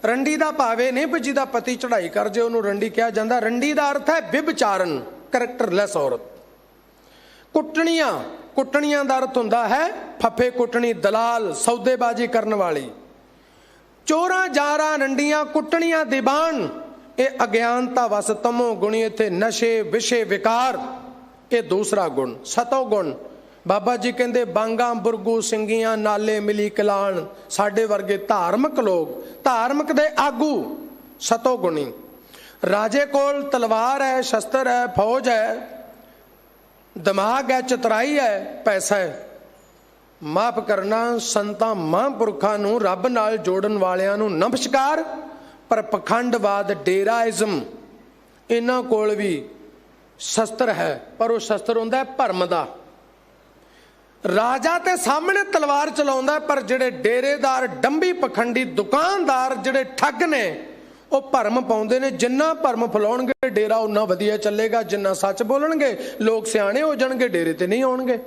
ਰੰਡੀ ਦਾ ਭਾਵੇਂ ਨਹੀਂ ਵੀ ਜਿਹਦਾ ਪਤੀ ਚੜਾਈ ਕਰ ਜੇ ਉਹਨੂੰ ਰੰਡੀ ਕਿਹਾ ਜਾਂਦਾ। ਰੰਡੀ ਦਾ ਅਰਥ ਹੈ ਵਿਭਚਾਰਨ, ਕਰੈਕਟਰ ਲੈਸ ਔਰਤ। ਕੁੱਟਣੀਆਂ, ਕੁੱਟਣੀਆਂ ਦਾ ਅਰਥ ਹੁੰਦਾ ਹੈ ਫੱਫੇ ਕੁੱਟਣੀ, ਦਲਾਲ, ਸੌਦੇਬਾਜ਼ੀ ਕਰਨ ਵਾਲੀ। ਚੋਰਾਂ, ਜਾਰਾਂ, ਰੰਡੀਆਂ, ਕੁੱਟਣੀਆਂ ਦੀ ਬਾਣ, ਇਹ ਅਗਿਆਨਤਾ ਵਸ ਤਮੋ ਗੁਣੀ। ਇੱਥੇ ਨਸ਼ੇ, ਵਿਸ਼ੇ, ਵਿਕਾਰ, ਇਹ ਦੂਸਰਾ ਗੁਣ। ਸਤੋ ਗੁਣ, ਬਾਬਾ ਜੀ ਕਹਿੰਦੇ ਬਾਂਗਾ, ਬੁਰਗੂ, ਸਿੰਘੀਆਂ, ਨਾਲੇ ਮਿਲੀ ਕਲਾਣ। ਸਾਡੇ ਵਰਗੇ ਧਾਰਮਿਕ ਲੋਕ, ਧਾਰਮਿਕ ਦੇ ਆਗੂ, ਸਤੋ ਗੁਣੀ। ਰਾਜੇ ਕੋਲ ਤਲਵਾਰ ਹੈ, ਸ਼ਸਤਰ ਹੈ, ਫੌਜ ਹੈ, ਦਿਮਾਗ ਹੈ, ਚਤੁਰਾਈ ਹੈ, ਪੈਸਾ ਹੈ। माफ करना संतां महापुरखां नूं रब नाल जोड़न वालियां नूं नमस्कार। पर पखंडवाद डेराइज्म इन्हां कोल भी शस्त्र है, पर वो शस्त्र हुंदा है भरम दा। राजा ते सामने तलवार चलाउंदा, पर जिहड़े डेरेदार डंबी पखंडी दुकानदार जिहड़े ठग ने वो भरम पाउंदे ने। जिन्ना भरम फैलाउणगे डेरा उन्ना वधिया चलेगा, जिन्ना सच बोलणगे लोग सियाणे हो जाणगे, डेरे ते नहीं आउणगे।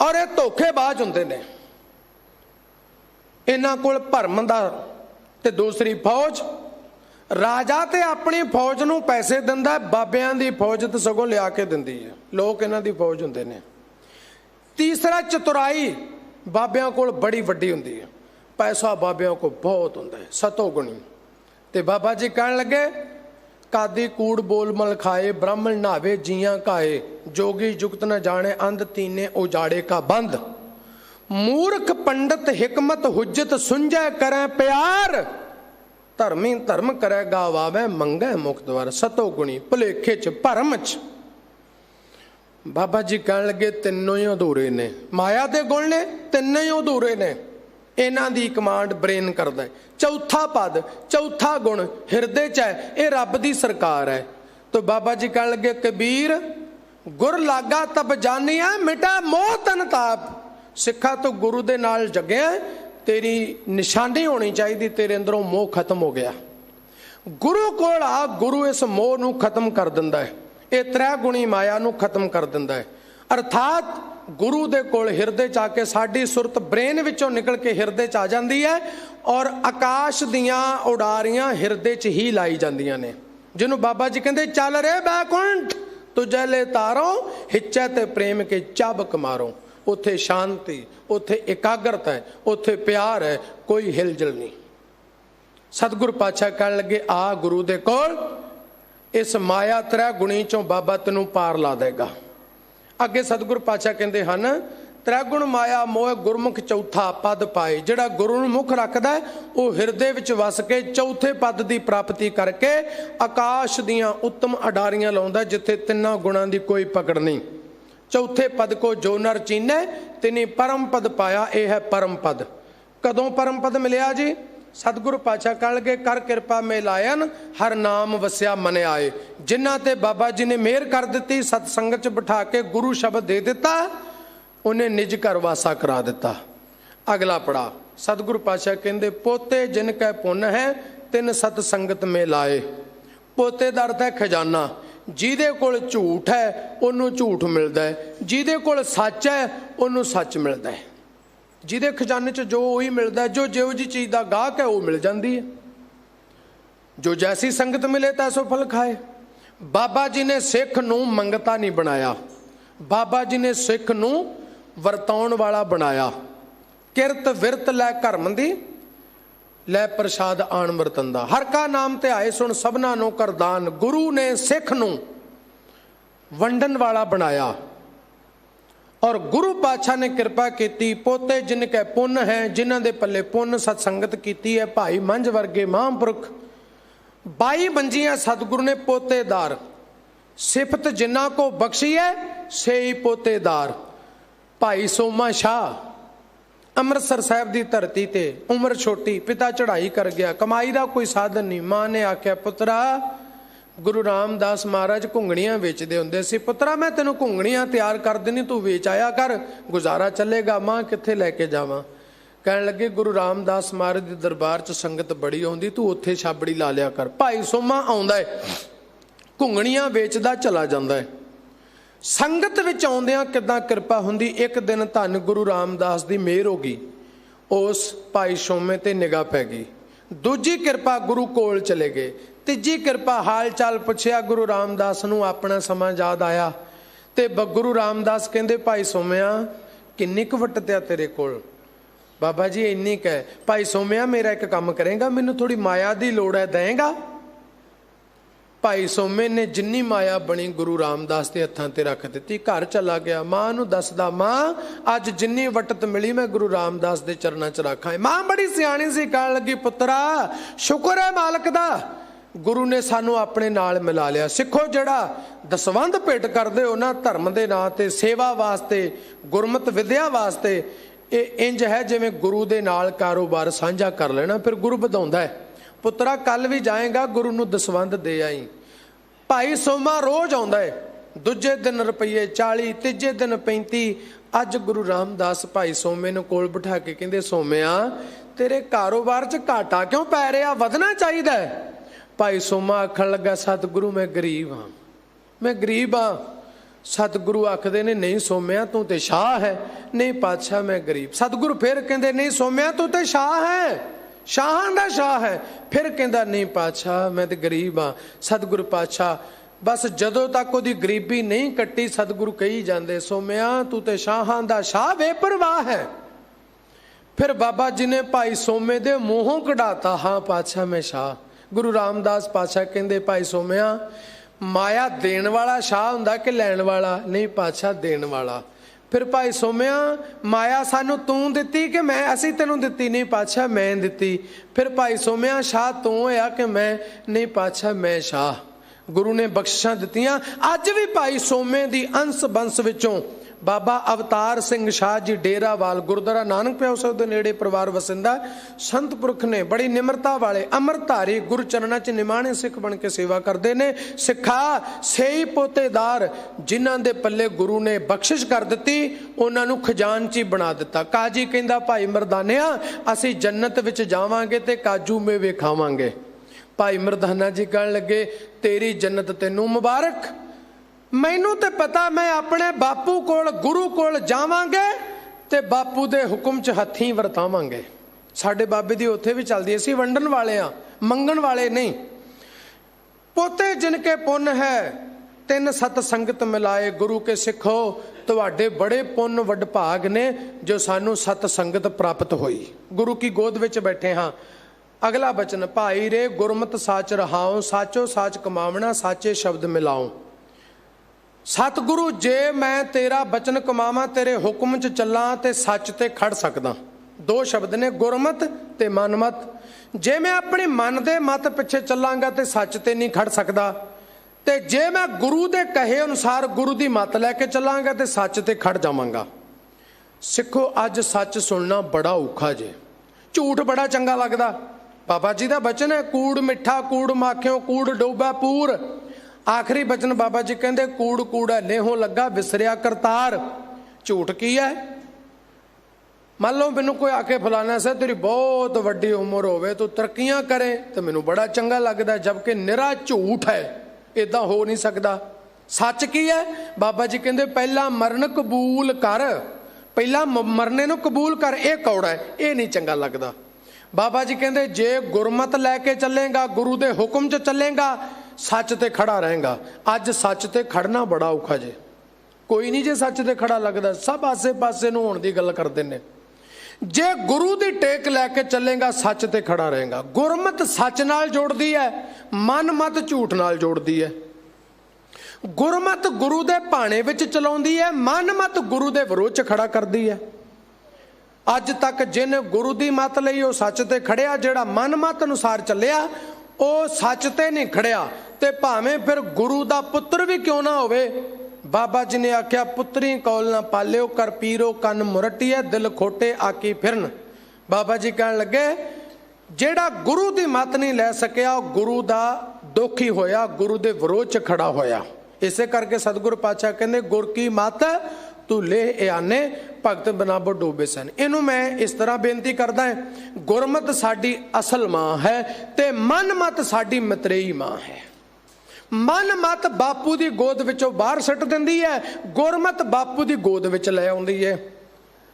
और ये धोखेबाज हुंदे ने। इन्हां कोल भरम दा ते दूसरी फौज। राजा ते अपनी फौज नूं पैसे दिंदा, बाबियां दी फौज ते सगों लिया के दिंदी है। लोग इन्हां दी फौज हुंदे ने। तीसरा चतुराई बाबियां कोल बड़ी वड्डी हुंदी है, पैसा बाबियां को बहुत हुंदा है, सतोगुणी। ते बाबा जी कहण लगे कादी कूड़ बोल मल खाए, ब्राह्मण नहावे जियां काए, जोगी जुगत न जाने अंध तीने उजाड़े का बंद। मूर्ख पंडित हिकमत हुज्जत सुंझै करें प्यार, धर्मी धर्म करे गावावे मंगे मुख द्वार। सतोगुणी भुलेखे च भरम च। बाबा जी कहण लगे तिनों ही अधूरे ने, माया दे गुण ने तिनों ही अधूरे ने। इन्हां दी कमांड ब्रेन करदा है। चौथा पद चौथा गुण हिरदे च है, ये रब दी सरकार है। तो बाबा जी कहण लगे कबीर गुर लागा तब जानिया मिटा मोह तन ताप। सिखा तो गुरु दे नाल जगिया, तेरी निशानी होनी चाहिए, तेरे अंदरों मोह खत्म हो गया। गुरु कोल आ, गुरु इस मोह नूं खत्म कर दिंदा है, ये त्रै गुणी माया नूं खत्म कर दिंदा है। अर्थात गुरु दे कोल हिरदे च आके साडी सुरत ब्रेन विचों निकल के हिरदे च आ जाती है, और आकाश दियां उडारियां हिरदे च ही लाई जांदियां ने। जिन्हों बाबा जी कहते चल रे बैकुंठ तुझे ले तारो, हिच्चे ते प्रेम के चाबक मारो। उत्थे शांति, उत्थे एकाग्रता है, उत्थे प्यार है, कोई हिलजुल नहीं। सतगुरु पातशाह कहण लगे आ गुरु दे कोल, इस माया त्रै गुणी चों बाबा तैनूं पार ला देगा। अगे सतगुरु पातशाह कहते हैं त्रै गुण माया मोह गुरमुख चौथा पद पाए। जिहड़ा गुरु नूं मुख रखदा है वो हिरदे विच वस के चौथे पद की प्राप्ति करके आकाश दियां उत्तम अडारियां लाउंदा, जिथे तिन्नां गुणां दी कोई पकड़ नहीं। चौथे पद को जो नर चीने तिनी परम पद पाया, यह है परम पद। कदों परम पद मिलिया जी? सतगुरु पातशाह कहण लगे कर किरपा में लायन हर नाम वसिया मने आए। जिन्हां ते बाबा जी ने मेहर कर दी, सतसंगत च बिठा के गुरु शब्द दे दिता, उन्हें निज घर वासा करा दिता। अगला पड़ा सतगुरु पातशाह कहंदे पोते जिनकै पुन है तिन सतसंगत में लाए। पोते दा अर्थ है खजाना। जिहदे कोल झूठ है उन्होंने झूठ मिलता है, जिहदे कोल सच है उन्होंने सच मिलता है। जिहदे खजाने च जो वही मिलता है, जो जो जी चीज़ का गाहक है वो मिल जाती है। जो जैसी संगत मिले तैसो फल खाए। बाबा जी ने सिख नूं मंगता नहीं बनाया, बाबा जी ने सिख नूं वरताउण वाला बनाया। किरत विरत लै धर्म दी, लै प्रसाद आन वरतंदा। हर का नाम ते आए सुन सबना नो करदान। गुरु ने सिख नूं वंडन वाला बनाया। और गुरु पातशाह ने कृपा की, पोते जिनके पुन है, जिन्हां दे पल्ले पुन सतसंगत की है, भाई मंझ वर्गे महापुरख 22 मंजियां सतगुरु ने पोतेदार। सिफत जिन्हां को बख्शी है से ही पोतेदार। भाई सोमा शाह अमृतसर साहब की धरती ते उम्र छोटी, पिता चढ़ाई कर गया, कमाई का कोई साधन नहीं। मां ने आख्या पुत्रा, गुरु रामदास महाराज घुंगणियां वेचते होंदे सी, पुत्रा मैं तेनों घुंगणियां तैयार कर देनी, तू वेच आया कर, गुजारा चलेगा। मां कित्थे लैके जावां? कहण लगे गुरु रामदास महाराज दे दरबार च संगत बड़ी आउंदी, तू उत्थे छाबड़ी ला लिया कर। भाई सोमा आउंदा है, घुंगणियां वेचदा चला जांदा है। संगत विच आउंदियां किदां किरपा हुंदी। एक दिन धन गुरु रामदास दी मेहर हो गई, उस भाई सोमे ते निगाह पै गई। दूजी किरपा गुरु कोल चले गए। तीजी किरपा हाल चाल पुछया, गुरु रामदास नूं अपना समा याद आया। ते गुरु रामदास कहंदे भाई सोमिया किन्नी क वटत्या तेरे कोल? बाबा जी इन्नी क है। भाई सोमिया मेरा एक काम करेगा, मैनूं थोड़ी माया दी लोड़ है, देंगा? भाई सोमे ने जिन्नी माया बनी गुरु रामदास के हत्थां ते रख दी। घर चला गया, मां नूं दसदा, मां अज जिन्नी वटत मिली मैं गुरु रामदास के चरनां च रखा है। मां बड़ी सियाणी सी, कहण लगी पुत्रा शुक्र है मालक दा, गुरु ने सानू अपने नाल मिला लिया। सिखो जिहड़ा दसवंध भेंट करदे हो ना धर्म दे नां ते, सेवा वास्ते, गुरमत विद्या वास्ते, ये इंज है जिवें गुरु दे नाल कारोबार साझा कर लेना, फिर गुरु वधाउंदा है। पुत्रा कल भी जाएगा गुरु नूं दसवंध दे आई। भाई सोमा रोज आउंदा है, दूजे दिन रुपये 40, तीजे दिन 35। अज गुरु रामदास भाई सोमे नूं कोल बिठा के कहंदे, सोमिया तेरे कारोबार च घाटा क्यों पै रहा, वधना चाहिदा है। भाई सोमा आखण लगा, सतगुरु मैं गरीब हाँ, मैं गरीब हाँ। सतगुरु आखदे ने, नहीं सोमिया तू ते शाह है। नहीं पातशाह मैं गरीब। सतगुरु फिर कहंदे, नहीं सोमिया तू ते शाह है, शाहां दा शाह है। फिर कहंदा, नहीं पातशाह मैं ते गरीब हाँ। सतगुरु पातशाह बस जदों तक उहदी गरीबी नहीं कट्टी, सतगुरु कही जांदे, सोमिया तू ते शाहां दा शाह बेपरवाह है। फिर बाबा जी ने भाई सोमे दे मूहों कढ़ाता, हाँ पातशाह मैं शाह। गुरु रामदास पातशाह कहंदे, भाई सोमिया माया देण वाला शाह हुंदा कि लैण वाला? नहीं पातशाह देण वाला। फिर भाई सोमिया माया सानू तू दिती कि मैं असी तेनू दिती? नहीं पातशाह मैं दिती। फिर भाई सोमिया शाह तू होया कि मैं? नहीं पातशाह मैं शाह। गुरु ने बख्शिशां दित्तियां। अज भी भाई सोमे दी अंश बंस विचों बाबा अवतार सिंह शाह जी डेरावाल गुरुद्वारा नानक प्याऊ साहिब दे नेड़े परिवार वसिंदा। संत पुरख ने बड़ी निमरता वाले अमरधारी गुरु चरणां च निमाणे सिख बन के सेवा करते ने। सिखा सेई पोतेदार जिन्हां दे पल्ले गुरु ने बख्शिश कर दित्ती, उन्हां नूं खजानची बना दिता। काजी कहंदा, भाई मरदानिया असीं जन्नत विच जावांगे ते काजू मेवे खावांगे। भाई मरदाना जी कहण लगे, तेरी जन्नत तैनूं मुबारक, मैनू तो पता मैं अपने बापू कोल गुरु कोल जावांगे ते बापू दे हुक्म च हथीं वरतावांगे। साडे बाबे दी उत्थे भी चलदी, असीं वंडण वाले आ, मंगण वाले नहीं। पोते जिनके पुन है तिन सत संगत मिलाए, गुरु के सिखो तुहाडे बड़े पुन वड भाग ने जो सानू सत संगत प्राप्त हुई। गुरु की गोद विच बैठे हाँ। अगला बचन, भाई रे गुरमत साच रहाओ, साचो साच कमावना, साचे शब्द मिलाओ। सतगुरु जे मैं तेरा बचन कमावा, तेरे हुक्म च चला ते सच ते खड़ सकदा। दो शब्द ने, गुरमत ते मनमत। जे मैं अपने मन दे मत पिछे चलांगा ते सच ते नहीं खड़ सकदा, ते जे मैं गुरु दे कहे अनुसार गुरु दी मत लैके चलांगा ते सच ते खड़ जावांगा। सिखो अज सच सुनना बड़ा औखा जे, झूठ बड़ा चंगा लगदा। बाबा जी दा बचन है, कूड़ मिठा कूड़ माखियों कूड़ डोबा पूर। आखिरी बचन बाबा जी कहते, कूड़ कूड़ा नेहों लगा विसरिया करतार। झूठ की है? मान लो मैनू कोई आके फलाना से तेरी बहुत वड्डी उम्र होवे, तू तरक्कियां करे, तो मैनू बड़ा चंगा लगता, जबकि निरा झूठ है, इदां हो नहीं सकता। सच की है? बाबा जी कहते पहला मरण कबूल कर, पहला मरने नूं कबूल कर। ये कौड़ा है, ये नहीं चंगा लगता। बाबा जी कहते जे गुरमत लैके चलेगा, गुरु दे हुक्म च चलेगा, सच ते खड़ा रहेगा। अज सच ते खड़ना बड़ा औखा जे, कोई नहीं जे सच ते खड़ा लगता, सब आसे पासे नूं होण दी गल करदे ने। जे गुरु दी टेक लैके चलेगा, सच ते खड़ा रहेगा। गुरमत सच नाल जोड़दी है, मन मत झूठ नाल जोड़दी है। गुरमत गुरु दे भाणे विच चलाउंदी है, मन मत गुरु दे विरोध च खड़ा करदी है। अज तक जिन गुरु दी मत लई वो सच ते खड़िया, जिहड़ा मन मत अनुसार चलिया वो सच ते नहीं खड़िया। ते भावें फिर गुरु दा पुत्र भी क्यों ना होवे। बाबा जी ने आख्या, पुत्री कौल ना पालियो, कर पीरो कन मुरटिया, दिल खोटे आकी फिरन। बाबा जी कहन लगे, जेड़ा गुरु दी मत नहीं लै सकिया, गुरु दा दुख ही होया, गुरु दे विरोध च खड़ा होया। इसे करके सतगुरु पातशाह कहंदे, गुर की मत तू ले आने, भगत बनाबो डोबे सन। इनू मैं इस तरह बेनती करदा है, गुरमत साडी असल मां है ते मन मत साडी मतरेई मां है। मन मत बापू दी गोद विचों बाहर सट दिंदी है, गुरमत बापू दी गोद विच लै आउंदी है।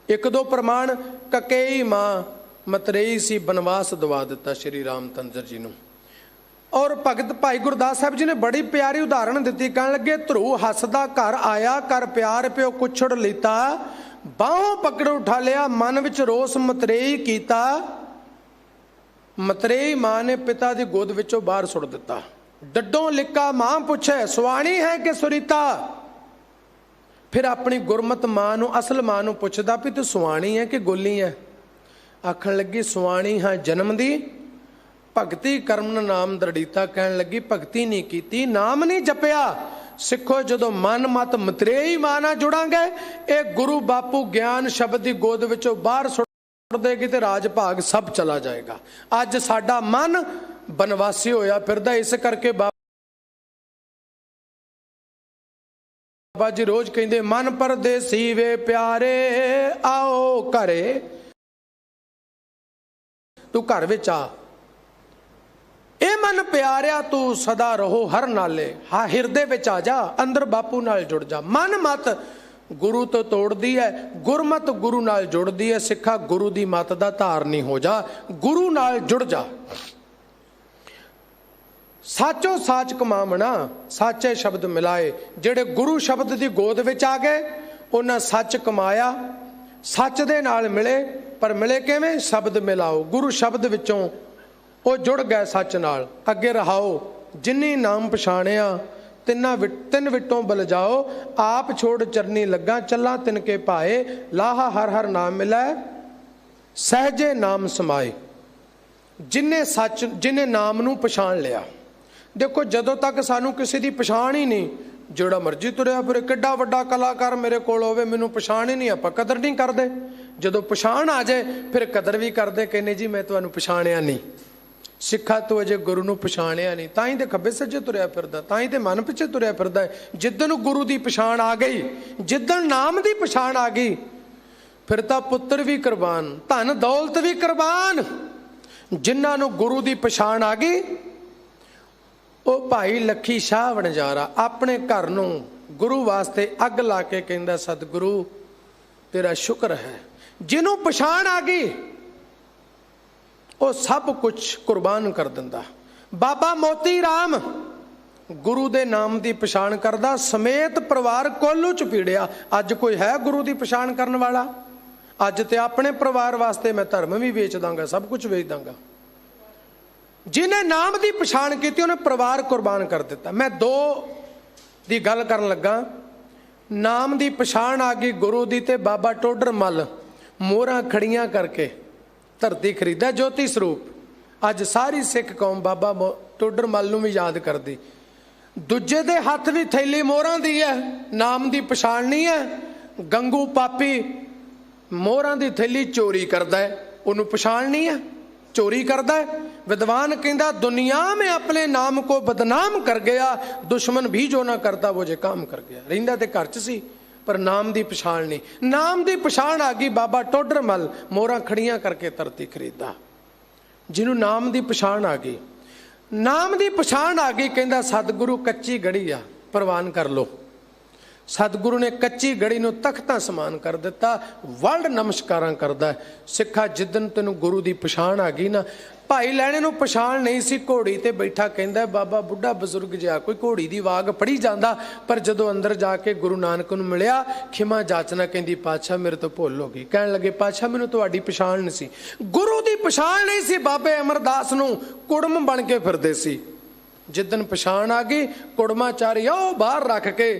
एक दो प्रमाण, ककेई मां मतरेई सी, बनवास दवा दिता श्री रामचंद्र जी नूं। और भगत भाई गुरदास साहब जी ने बड़ी प्यारी उदाहरण दी, कहन लगे, ध्रुव हसदा घर आया, कर प्यार प्यो कुछड़ लीता, बाहों पकड़ उठा लिया, मन विच रोस मतरेई कीता। मतरेई मां ने पिता दी गोद विचों बाहर सुट दिता। डड्डों लिका मां पूछे, सुवाणी है कि सुरीता। फिर अपनी गुरमत मां नूं, असल मां नूं पुछदा भी तू सुवाणी है कि गोली है। आखण लगी, सुवाणी हाँ जन्म दी, भगती कर्म नाम दृढ़ीता। कहन लगी, भगती नहीं कीती, नाम नहीं जपिया, सिखो जदों मन मत मतरेई मां नाल जुड़ांगे, ये गुरु बापू ज्ञान शब्द की गोद विचों बाहर सुट देगी तो राज भाग सब चला जाएगा। अज साडा मन बनवासी होया फिरदा, इस करके बाबा जी रोज कहते मन परदेसी वे प्यारे आओ घरे, तू घर विच आ, ए मन प्यारिया तू सदा रहो हर नाले, हा हिरदे विच आ जा, अंदर बापू नाल जुड़ जा। मन मत गुरु तो तोड़दी है, गुरमत गुरु नाल जुड़दी है। सिखा गुरु दी मत दा धारनी हो जा, गुरु नाल जुड़ जा। साचो साच कमावना, साचे शब्द मिलाए। जेड़े गुरु शब्द की गोद विच आ गए उन्हें सच कमाया, सच दे नाल मिले। पर मिले किवें? शब्द मिलाओ। गुरु शब्द विचों वो जुड़ गए सच नाल। अगे रहाओ जिन्नी नाम पछाणिया, तिन विटों बल जाओ, आप छोड़ चरनी लगा, चला तिनके पाए, लाहा हर हर नाम मिलै, सहजे नाम समाए। जिन्हें सच, जिन्हें नाम नूं पछाण लिया। देखो जदों तक सानू किसी की पछाण ही नहीं, जोड़ा मर्जी तुरिया फिरे, किड्डा वड्डा कलाकार मेरे कोल होवे, मैनू पछाण ही नहीं, आपां कदर नहीं करते। जदों पछाण आ जाए फिर कदर भी करते, कहने जी मैं तुहानू पछाणिया नहीं। सिखा तू अजे गुरु नूं पछाणिया नहीं, तां ही ते खब्बे सज्जे तुरिया फिरदा, तां ही ते मन पिछे तुरिया फिरदा है। जिद्दन गुरु की पछाण आ गई, जिद्दन नाम की पछाण आ गई, फिर तां पुत्र भी कुर्बान, धन दौलत भी कुर्बान। जिन्हां नूं गुरु की पछाण आ गई, वो भाई लखी शाह वणजारा अपने घर नूं गुरु वास्ते अग ला के कहंदा, सतगुरु तेरा शुक्र है। जिन्हों पछाण आ गई वो सब कुछ कुर्बान कर दिंदा। बाबा मोती राम गुरु दे नाम की पछाण करदा, समेत परिवार कोलू च पीड़िया। अज कोई है गुरु की पछाण करने वाला? अज ते अपने परिवार वास्ते मैं धर्म भी बेच दांगा, सब कुछ बेच दांगा। जिन्हें नाम की पछाण की उन्हें परिवार कुर्बान कर दिता। मैं दो की गल करन लगा। नाम की पछाण आ गई गुरु की, ते बाबा टोडर मल मोहरां खड़ियां करके धरती खरीदा ज्योति स्वरूप। अज सारी सिख कौम बाबा टोडर मल नूं भी याद करदी। दूजे दे हथ भी थैली मोहरां दी है, नाम की पछाण नहीं है। गंगू पापी मोहरां दी थैली चोरी करदा है, उन्होंने पछाण नहीं है, चोरी करदा है। विद्वान कहता दुनिया में अपने नाम को बदनाम कर गया, दुश्मन भी जो ना करता वो जे काम कर गया। रहिंदा ते घर च सी पर नाम की पछाण नहीं। नाम की पछाण आ गई, बाबा टोडर मल मोहरां खड़ियां करके धरती खरीदा। जिन्हों नाम की पछाण आ गई, नाम की पछाण आ गई, कहता सतगुरु कच्ची गड़ी आ प्रवान कर लो। सतगुरु ने कच्ची गड़ी नूं तख्तां समान कर दिता, वर्ल्ड नमस्कारां करदा है। सिखा जिदन तेनू गुरु की पछाण आ गई ना, भाई लैणे नूं पछाण नहीं सी, घोड़ी ते बैठा कहंदा बाबा बुढ़ा बजुर्ग जिहा कोई घोड़ी की वाग पढ़ी जांदा। पर जदों अंदर जाके गुरु नानक नूं मिलिया, खिमा जाचना कहंदी पातशाह मेरे तो भुल हो गई। कहण लगे पातशाह मैनूं तुहाडी पछाण नहीं सी, गुरु की पछाण नहीं सी। बाबे अमरदास नूं कुड़म बन के फिरदे सी। जिदन पछाण आ गई, कुड़माचारी ओ बाहर रख के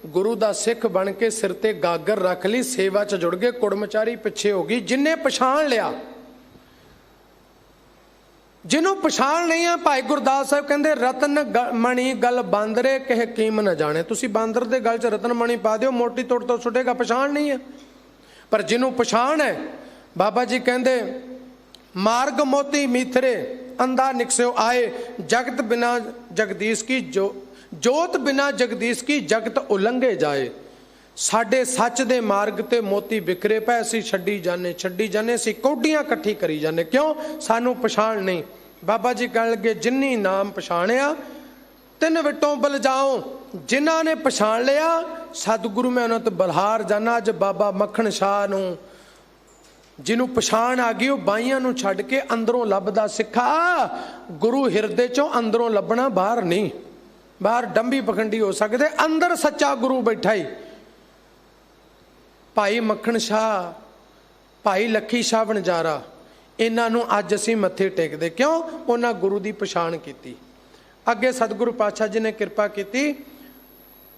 गुरु का सिख बन के सिर ते गागर रख ली, सेवा च जुड़ गए, कुड़मचारी पिछे हो गई। जिन्हें पछाण लिया, जिन्हों पछाण नहीं है, भाई गुरदास साहब कहते रतन मणि गल बांदरे कहे कीम न जाने। तुसी बांदर दे गल च रतन मणि पा दिओ, मोटी तोड़ तो सुटेगा, पछाण नहीं है। पर जिन्हों पछाण है, बाबा जी कहते मार्ग मोती मीथरे अंधा निकस्यो आए, जगत बिना जगदीश की जोत बिना जगदीश की जगत उलंघे जाए। साडे सच दे मार्ग ते मोती बिखरे पै, असीं छड्डी जाने, असीं कौडियां कट्ठी करी जाने। क्यों? सानू पछाण नहीं। बाबा जी कहण लगे जिन्नी नाम पछाणिया तिन विटों बल जाओ। जिन्हां ने पछाण लिया सतगुरु मैं उन्हां तो बलहार जाना। अज बाबा मखण शाह नूं जिन्हों पछाण आ गई, वह बाइयां नूं छड्ड के अंदरों लभदा। सिखा गुरु हिरदे चों अंदरों लभना, बाहर नहीं। बाहर डंबी पखंडी हो सकते, अंदर सच्चा गुरु बैठा ही। भाई मखण शाह, भाई लखी शाह वणजारा, इन्हों अज असीं मत्थे टेकदे। क्यों? उन्हां गुरु की पछाण की। अगे सतगुरु पातशाह जी ने कृपा की,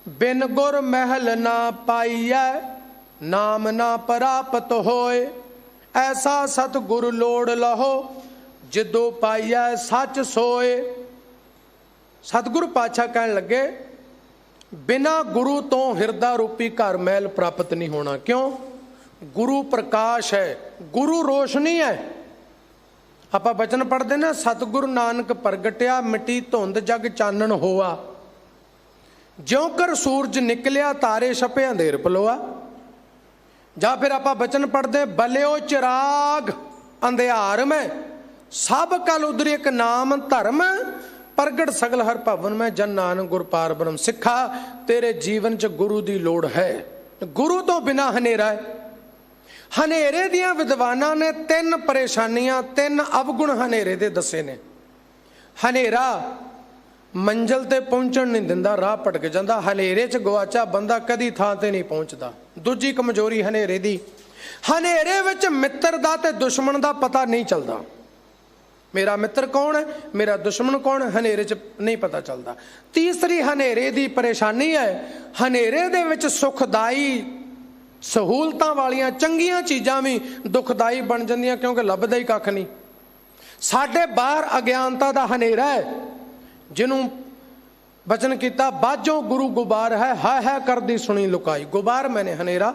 बिन गुर महल ना पाईऐ, नाम ना प्राप्त होए, ऐसा सतगुरु लोड़ लहो, जिदो पाईऐ सच सोए। सतगुरु पातशाह कहन लगे बिना गुरु तो हिरदा रूपी घर महल प्राप्त नहीं होना। क्यों? गुरु प्रकाश है, गुरु रोशनी है। आप बचन पढ़ते ना, सतगुरु नानक प्रगटिया मिट्टी धुंध जग चानन होआ, ज्यों कर सूरज निकलिया तारे छपे अंधेर पलोआ। ਜਾਂ फिर आप बचन पढ़ते बलियो चिराग अंधियार में सब कल उधर एक नाम धर्म प्रगट सगल हर भवन में जन नानक गुर पार ब्रह्म। सिखा तेरे जीवन च गुरु की लोड़ है, गुरु तो बिना हनेरा है। हनेरे दियां विद्वाना ने तीन परेशानियां, तीन अवगुण हनेरे दे दसे ने। हनेरा मंजिल ते पहुंचण नहीं दिंदा, राह भटक जांदा। हनेरे च गवाचा बंदा कदी थां ते नहीं पहुंचदा। दूजी कमजोरी हनेरे दी, हनेरे विच मित्र दा ते दुश्मन दा पता नहीं चलदा। मेरा मित्र कौन है, मेरा दुश्मन कौन है, हनेरे च नहीं पता चलता। तीसरी हनेरे दी परेशानी है, हनेरे दे विच सुखदाई सहूलतां वालियां चंगियां चीज़ां भी दुखदाई बन जांदियां, क्योंकि लभदा ही कख नहीं। साडे बाहर अज्ञानता दा हनेरा है, जिन्हों बचन किया बाजों गुरु गुबार है करदी सुनी लुकाई। गुबार मैंने हनेरा।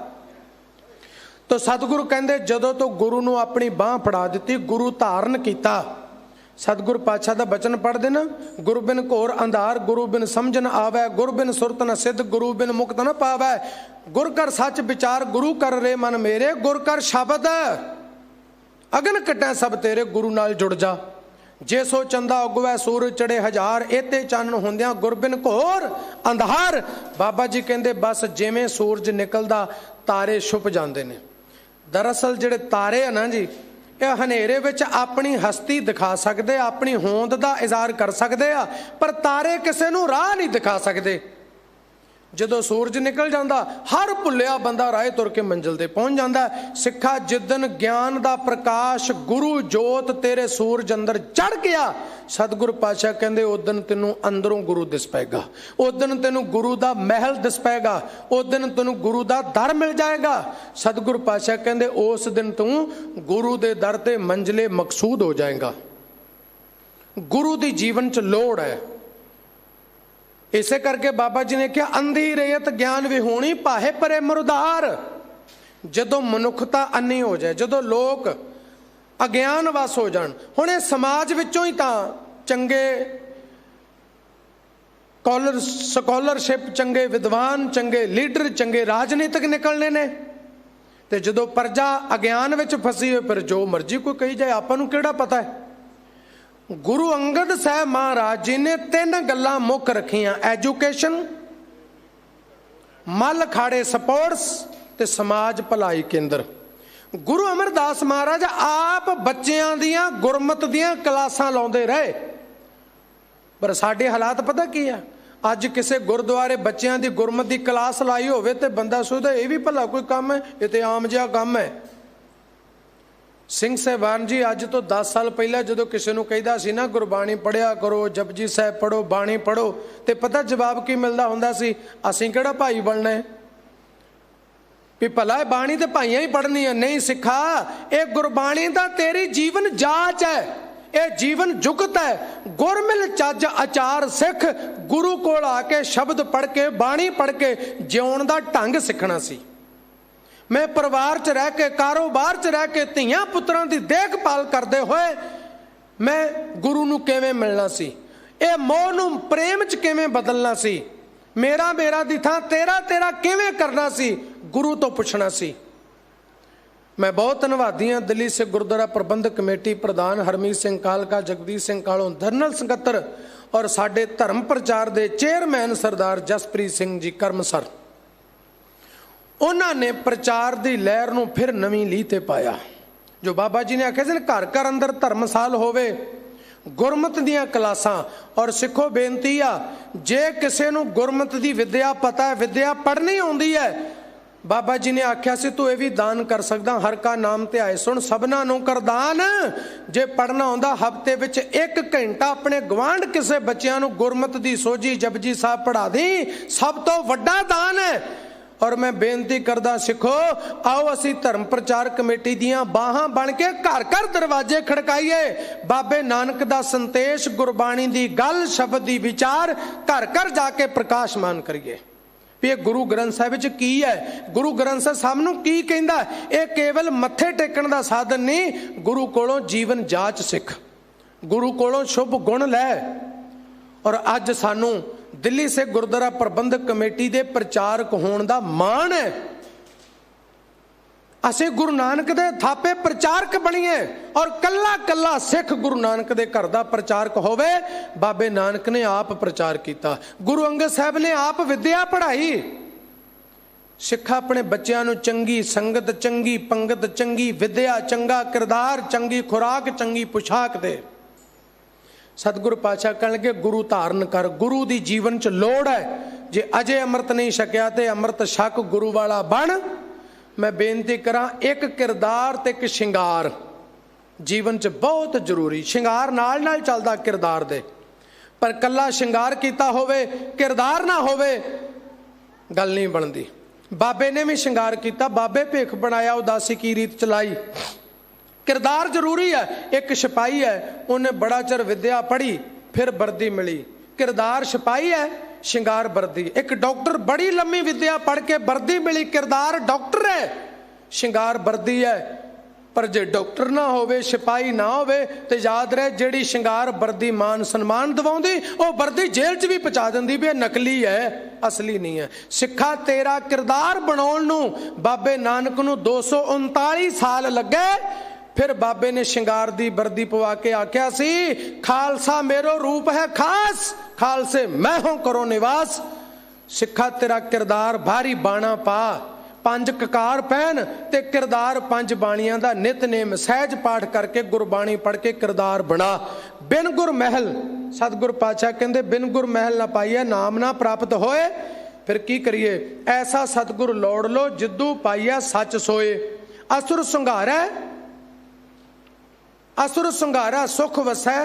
तो सतगुरु कहंदे जदों तो गुरु नूं अपनी बांह फड़ा दिती, गुरु धारण किया। सतगुरु पातशाह दा बचन पढ़दे ना, गुरु बिन घोर अंधार, गुरु बिन समझ न आवे, गुरु बिन सुरत न सिद्ध, गुरु बिन मुक्त न पावे। गुर कर सच विचार, गुरु कर रे मन मेरे, गुर कर शब्द अगन कटै सब तेरे, गुरु नाल जुड़ जा। जे सो चंदा उगवै सूरज चढ़े हजार, एते चानन होंदियां गुर बिन घोर अंधार। बाबा जी कहंदे बस जिवें सूरज निकलदा तारे छुप जांदे ने। दरअसल जिहड़े तारे है ना जी, ਇਹ ਹਨੇਰੇ ਵਿੱਚ ਆਪਣੀ ਹਸਤੀ ਦਿਖਾ ਸਕਦੇ, ਆਪਣੀ ਹੋਂਦ ਦਾ ਇਜ਼ਹਾਰ ਕਰ ਸਕਦੇ ਆ, ਪਰ ਤਾਰੇ ਕਿਸੇ ਨੂੰ ਰਾਹ ਨਹੀਂ ਦਿਖਾ ਸਕਦੇ। ਜਦੋਂ ਸੂਰਜ ਨਿਕਲ ਜਾਂਦਾ ਹਰ ਭੁੱਲਿਆ ਬੰਦਾ ਰਾਹ ਤੁਰ ਕੇ ਮੰਜ਼ਿਲ ਤੇ ਪਹੁੰਚ ਜਾਂਦਾ। ਸਿੱਖਾ ਜਿੱਦਨ ਗਿਆਨ ਦਾ ਪ੍ਰਕਾਸ਼ ਗੁਰੂ ਜੋਤ ਤੇਰੇ ਸੂਰਜ ਅੰਦਰ ਚੜ ਗਿਆ, ਸਤਿਗੁਰੂ ਪਾਤਸ਼ਾਹ ਕਹਿੰਦੇ ਉਦਨ ਤੈਨੂੰ ਅੰਦਰੋਂ ਗੁਰੂ ਦਿਸ ਪਏਗਾ, ਉਦਨ ਤੈਨੂੰ ਗੁਰੂ ਦਾ ਮਹਿਲ ਦਿਸ ਪਏਗਾ, ਉਦਨ ਤੈਨੂੰ ਗੁਰੂ ਦਾ ਦਰ ਮਿਲ ਜਾਏਗਾ। ਸਤਿਗੁਰੂ ਪਾਤਸ਼ਾਹ ਕਹਿੰਦੇ ਉਸ ਦਿਨ ਤੂੰ ਗੁਰੂ ਦੇ ਦਰ ਤੇ ਮੰਜ਼ਿਲੇ ਮਕਸੂਦ ਹੋ ਜਾਏਗਾ। ਗੁਰੂ ਦੀ ਜੀਵਨ 'ਚ ਲੋੜ ਹੈ। इसे करके बाबा जी ने कहा अंधी रेत ज्ञान विहोणी पाहे परे मुरदार। जदों मनुखता अन्नी हो जाए, जदों लोग अज्ञान वस हो जान, हुण इह समाज विचों ही तां चंगे स्कॉलरशिप, चंगे विद्वान, चंगे लीडर, चंगे राजनीतिक निकलने ने। ते जदों प्रजा अज्ञान विच फसी होए फिर जो मर्जी कोई कही जाए, आपां नूं किहड़ा पता है। गुरु अंगद साहब महाराज जी ने तीन गल्लां मुख रखियां, एजुकेशन, मल खाड़े स्पोर्ट्स ते समाज भलाई केंद्र। गुरु अमरदास महाराज आप बच्चियां दियां गुरमत दियां क्लासां लाउंदे रहे, पर साडे हालात पता की है। अज किसी गुरुद्वारे बच्चियां दी गुरमत दी क्लास लाई होवे ते बंदा सोचदा ये भी भला कोई काम है, ये ते आम जिहा काम है। ਸਿੰਘ ਸਾਹਿਬਾਨ जी अज तो 10 साल पहला जो किसी को कहीदा सी ना गुरबाणी पढ़िया करो, जपजी साहब पढ़ो, बाणी पढ़ो, तो पता जवाब की मिलता हुंदा सी, असीं किहड़ा भाई बनना है भी भला बाणी तो भाइयां ही पढ़नी है। नहीं सिखा, ये गुरबाणी दा तेरी जीवन जाच है, ये जीवन जुगत है। गुरमिल चज आचार सिख, गुरु कोल आके शब्द पढ़ के बाणी पढ़ के जिउण दा ढंग सीखना सी। मैं परिवार च रह के, कारोबार च रह के धीआं पुत्रां दी देखभाल करते हुए मैं गुरु नूं किवें मिलना सी, ये मोह नूं प्रेम च किवें बदलना सी, मेरा मेरा दी थां तेरा तेरा किवें करना सी, गुरु तो पुछना सी। मैं बहुत धन्नवादी हाँ दिल्ली से गुरुद्वारा प्रबंधक कमेटी प्रधान हरमीत सिंह कालका, जगदीश सिंह कालों, धरनल सकत्तर और साडे धर्म प्रचार दे चेयरमैन सरदार जसप्रीत सिंह जी करमसर। उन्होंने प्रचार की लहर नूं फिर नवीं लीह ते पाया। जो बाबा जी ने आखे सी घर घर अंदर धर्मसाल होवे, गुरमत दियां क्लासां। और सिखो बेनती आ, जे किसी नूं गुरमत दी विद्या पता है, विद्या पढ़नी आउंदी है, बाबा जी ने आख्या सी तू ये भी दान कर सकदा, हर का नाम ते आए सुन सबना नूं कर दान। जे पढ़ना आउंदा हफ्ते विच 1 घंटा अपने गवांढ किसे बच्चियां नूं गुरमत दी सोझी जपजी साहब पढ़ा दी, सब तो वड्डा दान है। और मैं बेनती करदा सिखो, आओ असी धर्म प्रचार कमेटी दियां बाहां बन के घर घर दरवाजे खड़काइए, बाबे नानक दा संदेश, गुरबाणी दी गल, शब्द दी विचार घर घर जाके प्रकाशमान करिए। भी ये गुरु ग्रंथ साहिब विच की है, गुरु ग्रंथ साहिब सामनों की कहंदा। ये केवल मत्थे टेकण दा साधन नहीं, गुरु कोलों जीवन जाच सिख, गुरु कोलों शुभ गुण लै। और अज सानू दिल्ली से गुरुद्वारा प्रबंधक कमेटी दे प्रचारक होने दा माण है। असीं गुरु नानक दे थापे प्रचारक बणीए और कल्ला कल्ला सिख गुरु नानक दे घर दा प्रचारक होवे। बाबे नानक ने आप प्रचार किया, गुरु अंगद साहब ने आप विद्या पढ़ाई। सिख अपने बच्चों नूं चंगी संगत, चंगी पंगत, चंगी विद्या, चंगा किरदार, चंगी खुराक, चंगी पुशाक दे। सतगुरु पातशाह कहण लगे गुरु धारण कर, गुरु दी जीवन च लोड़ है। जे अजे अमृत नहीं छकिया ते अमृत छक, गुरु वाला बन। मैं बेनती करा, एक किरदार ते एक शिंगार जीवन च बहुत जरूरी। शिंगार नाल नाल चलदा किरदार दे, पर कल्ला शिंगार कीता होवे किरदार ना होवे गल नहीं बनदी। बाबे ने भी शिंगार किया, बाबे भेख बनाया, उदासी की रीत चलाई। किरदार जरूरी है। एक सिपाही है, उन्हें बड़ा चिर विद्या पढ़ी, फिर वर्दी मिली, किरदार सिपाही है, शिंगार वर्दी। एक डॉक्टर बड़ी लंबी विद्या पढ़ के वर्दी मिली, किरदार डॉक्टर है, शिंगार वर्दी है। पर जे डॉक्टर ना होवे, सिपाही ना होवे, तो याद रहे जिहड़ी शिंगार वर्दी मान सन्मान दिवाउंदी, वो वर्दी जेल च भी पहुंचा दिंदी भी नकली है, असली नहीं है। सिखा तेरा किरदार बनाउण नूं बाबे नानक नूं 239 साल लगे। फिर बाबे ने शिंगार दी वर्दी पवा के आख्या सी, खालसा मेरो रूप है खास, खालसे मैं हूं करो निवास। सिखा तेरा किरदार भारी बाणा पा, 5 ककार पहन ते किरदार 5 बाणियां दा नितनेम सहज पाठ करके गुरबाणी पढ़ के किरदार बना। बिन गुर महल, सतगुर पातशाह कहंदे बिन गुर महल ना पाइए नाम ना प्राप्त होए। फिर की करिए, ऐसा सतगुर लौड़ लो जिद्दू पाइया सच सोए। असुर संघारै, असुर संघारा सुख वसै,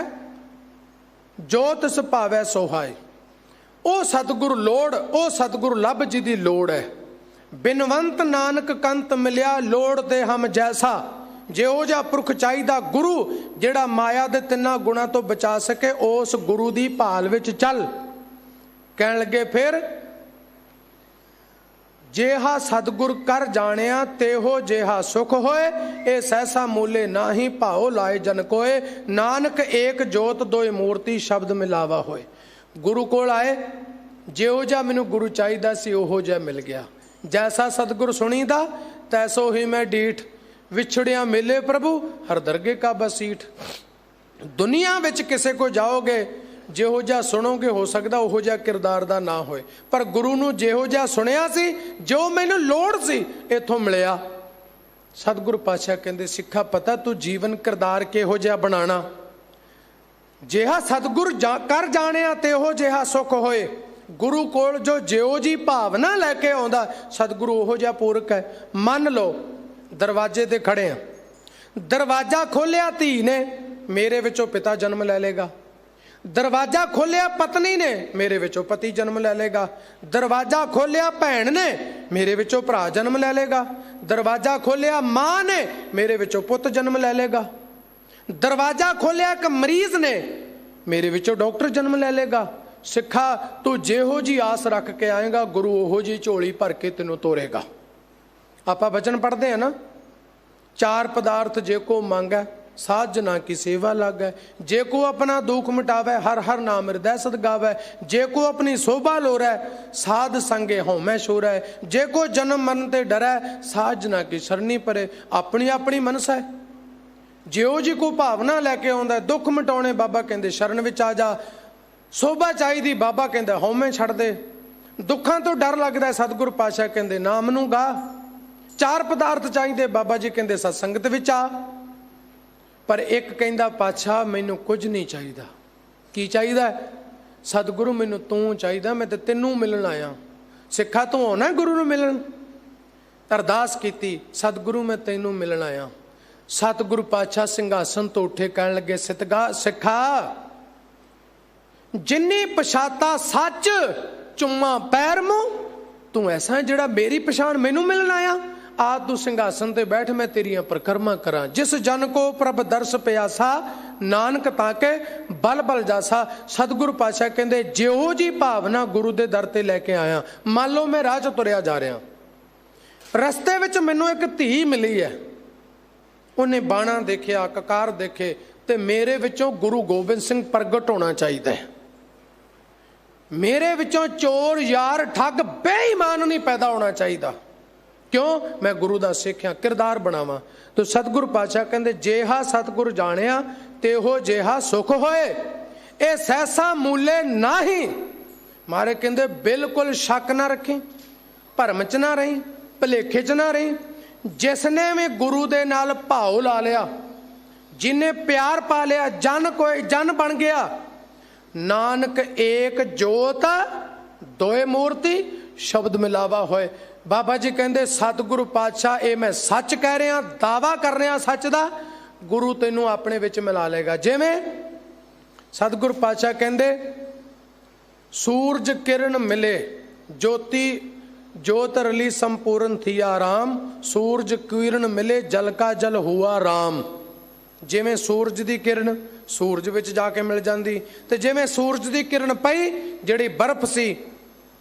जोत सुभावै सोहाय। ओ सतगुरु लोड़, ओ सतगुरु लभ जी दी लोड़ है। बिनवंत नानक कंत मिलिया, लोड़ ते हम जैसा। जिहो जिहा पुरख चाहिदा गुरु, जिहड़ा माया दे तिन्ना गुणा तो बचा सके, उस गुरु दी भाल विच चल। कहण लगे फिर, जेहा सतगुर कर जानिया तेहो जेहा सुख होए, ए सहसा मूले नाही भाओ लाए जन कोए। नानक एक जोत दोए मूर्ति शब्द मिलावा होए। गुरु कोल आए, जिहो जिहा मैनू गुरु चाहिदा सी ओहो जिहा मिल गया। जैसा सतगुर सुनीदा तैसो ही मैं डीठ, विछड़िया मिले प्रभु हर दरगे का बसीठ। दुनिया विच किसे को जाओगे, जिहो जिहा सुनोगे हो सकदा ओहो जिहा किरदार दा ना होए, पर गुरु नूं जिहो जिहा सुनिया सी, जो मैनूं लोड़ सी इथों मिलिया। सतगुरु पातशाह कहंदे सिखा पता तू जीवन किरदार किहो जिहा बनाना। जिहा सतगुर कर जानिया तेहो जिहा सुख होए। गुरु कोल जो जिहो जी भावना लैके आउंदा, सतगुरु ओहो जिहा पूरक है। मन लो दरवाजे ते खड़े आ, दरवाजा खोलिया धी ने, मेरे विचों पिता जन्म ले लेगा। दरवाजा खोलिया पत्नी ने, मेरे विचों पति जन्म ले लेगा। दरवाजा खोलिया भैन ने, मेरे विचों भरा जन्म ले लेगा। दरवाजा खोलिया मां ने, मेरे विचों पुत जन्म ले लेगा। दरवाजा खोलिया एक मरीज ने, मेरे विचों डॉक्टर जन्म ले लेगा। सिखा तू जेहो जी आस रख के आएगा, गुरु ओहो जी झोली भर के तेनों तोरेगा। आपां वचन पढ़ते हैं ना, 4 पदार्थ जे को मांगै साध जना की सेवा लागै। जे को अपना दुख मिटावै हर हर नाम हृदय सद गावै। जे को अपनी शोभा लोरै साध संगे हौमै शोरै। जे को जन्म मरण ते डरै साध जना की सरनी परे। अपनी अपनी मनसा है, जिहो जी को भावना लैके आउंदा, दुख मिटाउणे बाबा कहंदे शरण विच आ जा। शोभा चाहिदी बाबा कहंदा हौमै छड्ड दे। दुखां तो डर लगदा सतगुरु पातशाह कहंदे नाम नूं गा। 4 पदार्थ चाहिदे बाबा जी कहंदे सत्संगत विच आ। पर एक कहंदा पातशाह मैनू कुछ नहीं चाहिदा। की चाहिदा? सतगुरु मैनू तू चाहिदा, मैं तो तेनू मिलन आया। सिखा तू आना गुरु नूं मिलन। अरदास कीती, सतगुरु मैं तेनू मिलन आया। सतगुरु पातशाह सिंघासन तो उठे कहन लगे सिखा जिन्नी पछाता सच चुम्मा पैर मुंह, तू ऐसा है जिहड़ा मेरी पछाण मैनू मिलन आया। आ तू सिंघासन ते बैठ, मैं तेरिया परिक्रमा करा। जिस जन को प्रभ दर्श प्यासा, नानक ताके बल बल जासा। सतगुरु पातशाह कहते जिहो जी भावना गुरु दे दर ते लैके आया। मान लो मैं राह च तुरिया जा रहा, रस्ते विच मैनू एक धी मिली है, उन्हें बाणा देखिया, ककार देखे, ते मेरे विचों गुरु गोबिंद सिंह प्रगट होना चाहिए। मेरे विचों चोर यार ठग बेईमान नहीं पैदा होना चाहिए। क्यों? मैं गुरु दा सिख हां, किरदार बनावा। तो सतगुरु पातशाह कहते जेहा सतगुरु जानिया तेहो जेहा सुख होए, ए सहसा मूले नाही। मारे कहते बिल्कुल शक ना रखी, भरम च ना रही, भुलेखे च ना रही। जिसने भी गुरु दे नाल भाव ला लिया, जिन्हें प्यार पा लिया, जन कोई जन बन गया। नानक एक जोत दोए मूर्ति शब्द मिलावा होए। बाबा जी कहते सतगुरु पातशाह ये मैं सच कह रहा, दावा कर रहा सच दा, गुरु तेनू अपने विच मिला लेगा। जिवें सतगुरु पातशाह कहते सूरज किरण मिले ज्योति ज्योत रली संपूर्ण थी आराम, सूरज किरण मिले जल का जल हुआ राम। जिवें सूरज की किरण सूरज विच जाके मिल जाती, तो जिवें सूरज की किरण पई जिहड़ी बर्फ सी,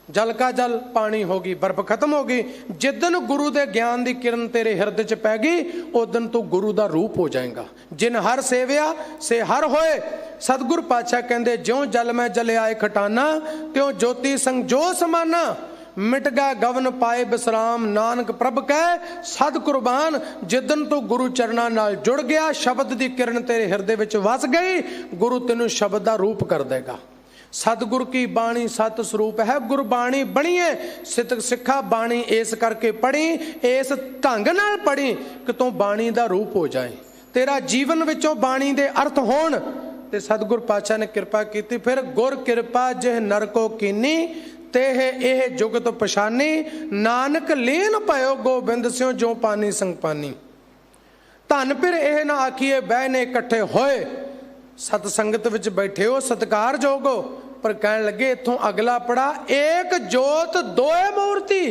जल का जल पानी होगी, बर्फ खत्म होगी। जिदन गुरु दे ज्ञान की किरण तेरे हिरदे च पैगी, उस दिन तू गुरु का रूप हो जाएगा। जिन हर सेविया से हर होए। सतगुरु पातशाह कहते ज्यों जल में जले आए खटाना, त्यों ज्योति संग जो समाना। मिट गया गवन पाए विश्राम, नानक प्रभ कह सद कुर्बान। जिदन तू गुरु चरणा नाल जुड़ गया, शब्द की किरण तेरे हिरदे विच वस गई, गुरु तेनू शब्द का रूप कर देगा। सतगुरु की बाणी सत स्वरूप है, गुरबाणी बनी है सित सिखा बाणी इस करके पढ़ी, इस ढंग नाल पढ़ी कि तू बाणी का रूप हो जाए, तेरा जीवन विचों बाणी दे अर्थ होण। ते सतगुरु पातशाह ने कृपा की, फिर गुर कृपा जिह नर को कीनी, तेह एह जुगत पछानी। नानक लीन पयो गोबिंद स्यों जो पानी संग पानी। धन फिर एह ना आखिए बहने इकट्ठे होए, सत संगत विच बैठे हो सत्कार जोगो। पर कह लगे इथों अगला पड़ा एक जोत दोए मूर्ति।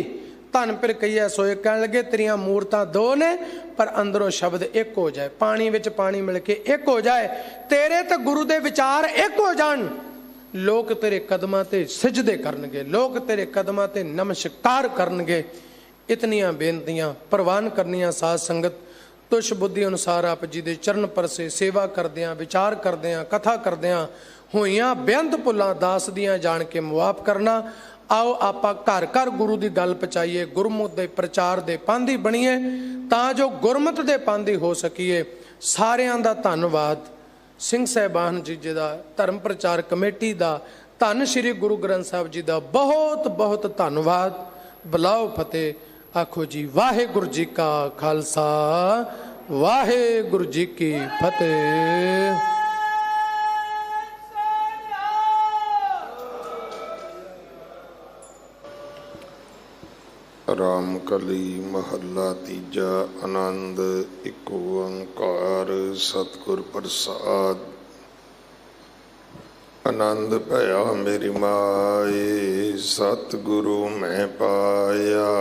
धन फिर कहिए सोए, कह लगे तेरिया मूर्तां दो ने पर अंदरों शब्द एक हो जाए, पानी विच पानी मिल के एक हो जाए, तेरे ते गुरु दे विचार एक हो जान। लोग तेरे कदमां ते सिजदे करनगे, लोग तेरे कदमां ते नमस्कार करनगे। इतनियां बेनतियां प्रवान करनियां साध संगत। तुष बुद्धि अनुसार आप जी दे चरण परसे सेवा करदियां, विचार करदियां, कथा करदियां होइयां बेअंत भुलां दास दियां जान के मुआफ करना। आओ आपां घर घर गुरु की गल पहुँचाइए, गुरमुख के प्रचार के पांधी बनीए, तां जो गुरमत के पांधी हो सकीए। सारियां दा धन्नवाद। सिंह साहिबान जी का, धर्म प्रचार कमेटी का, धन श्री गुरु ग्रंथ साहब जी का बहुत बहुत धन्नवाद। बुलाओ फतेह। आखो जी वाहेगुरु जी का खालसा, वाहेगुरु जी की फतेह। राम कली महला तीजा। आनंद एक ओंकार सतगुर प्रसाद। आनंद भया मेरी माए, सतगुरु मैं पाया।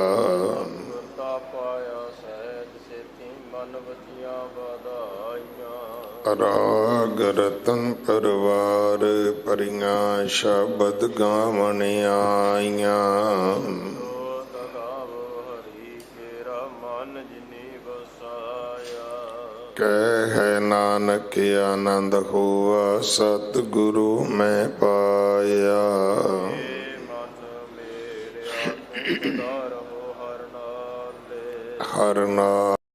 राग रतन परवार परियां, शबद गावण आईयां। कह नानक आनंद हुआ, सतगुरु मैं पाया। हर नाम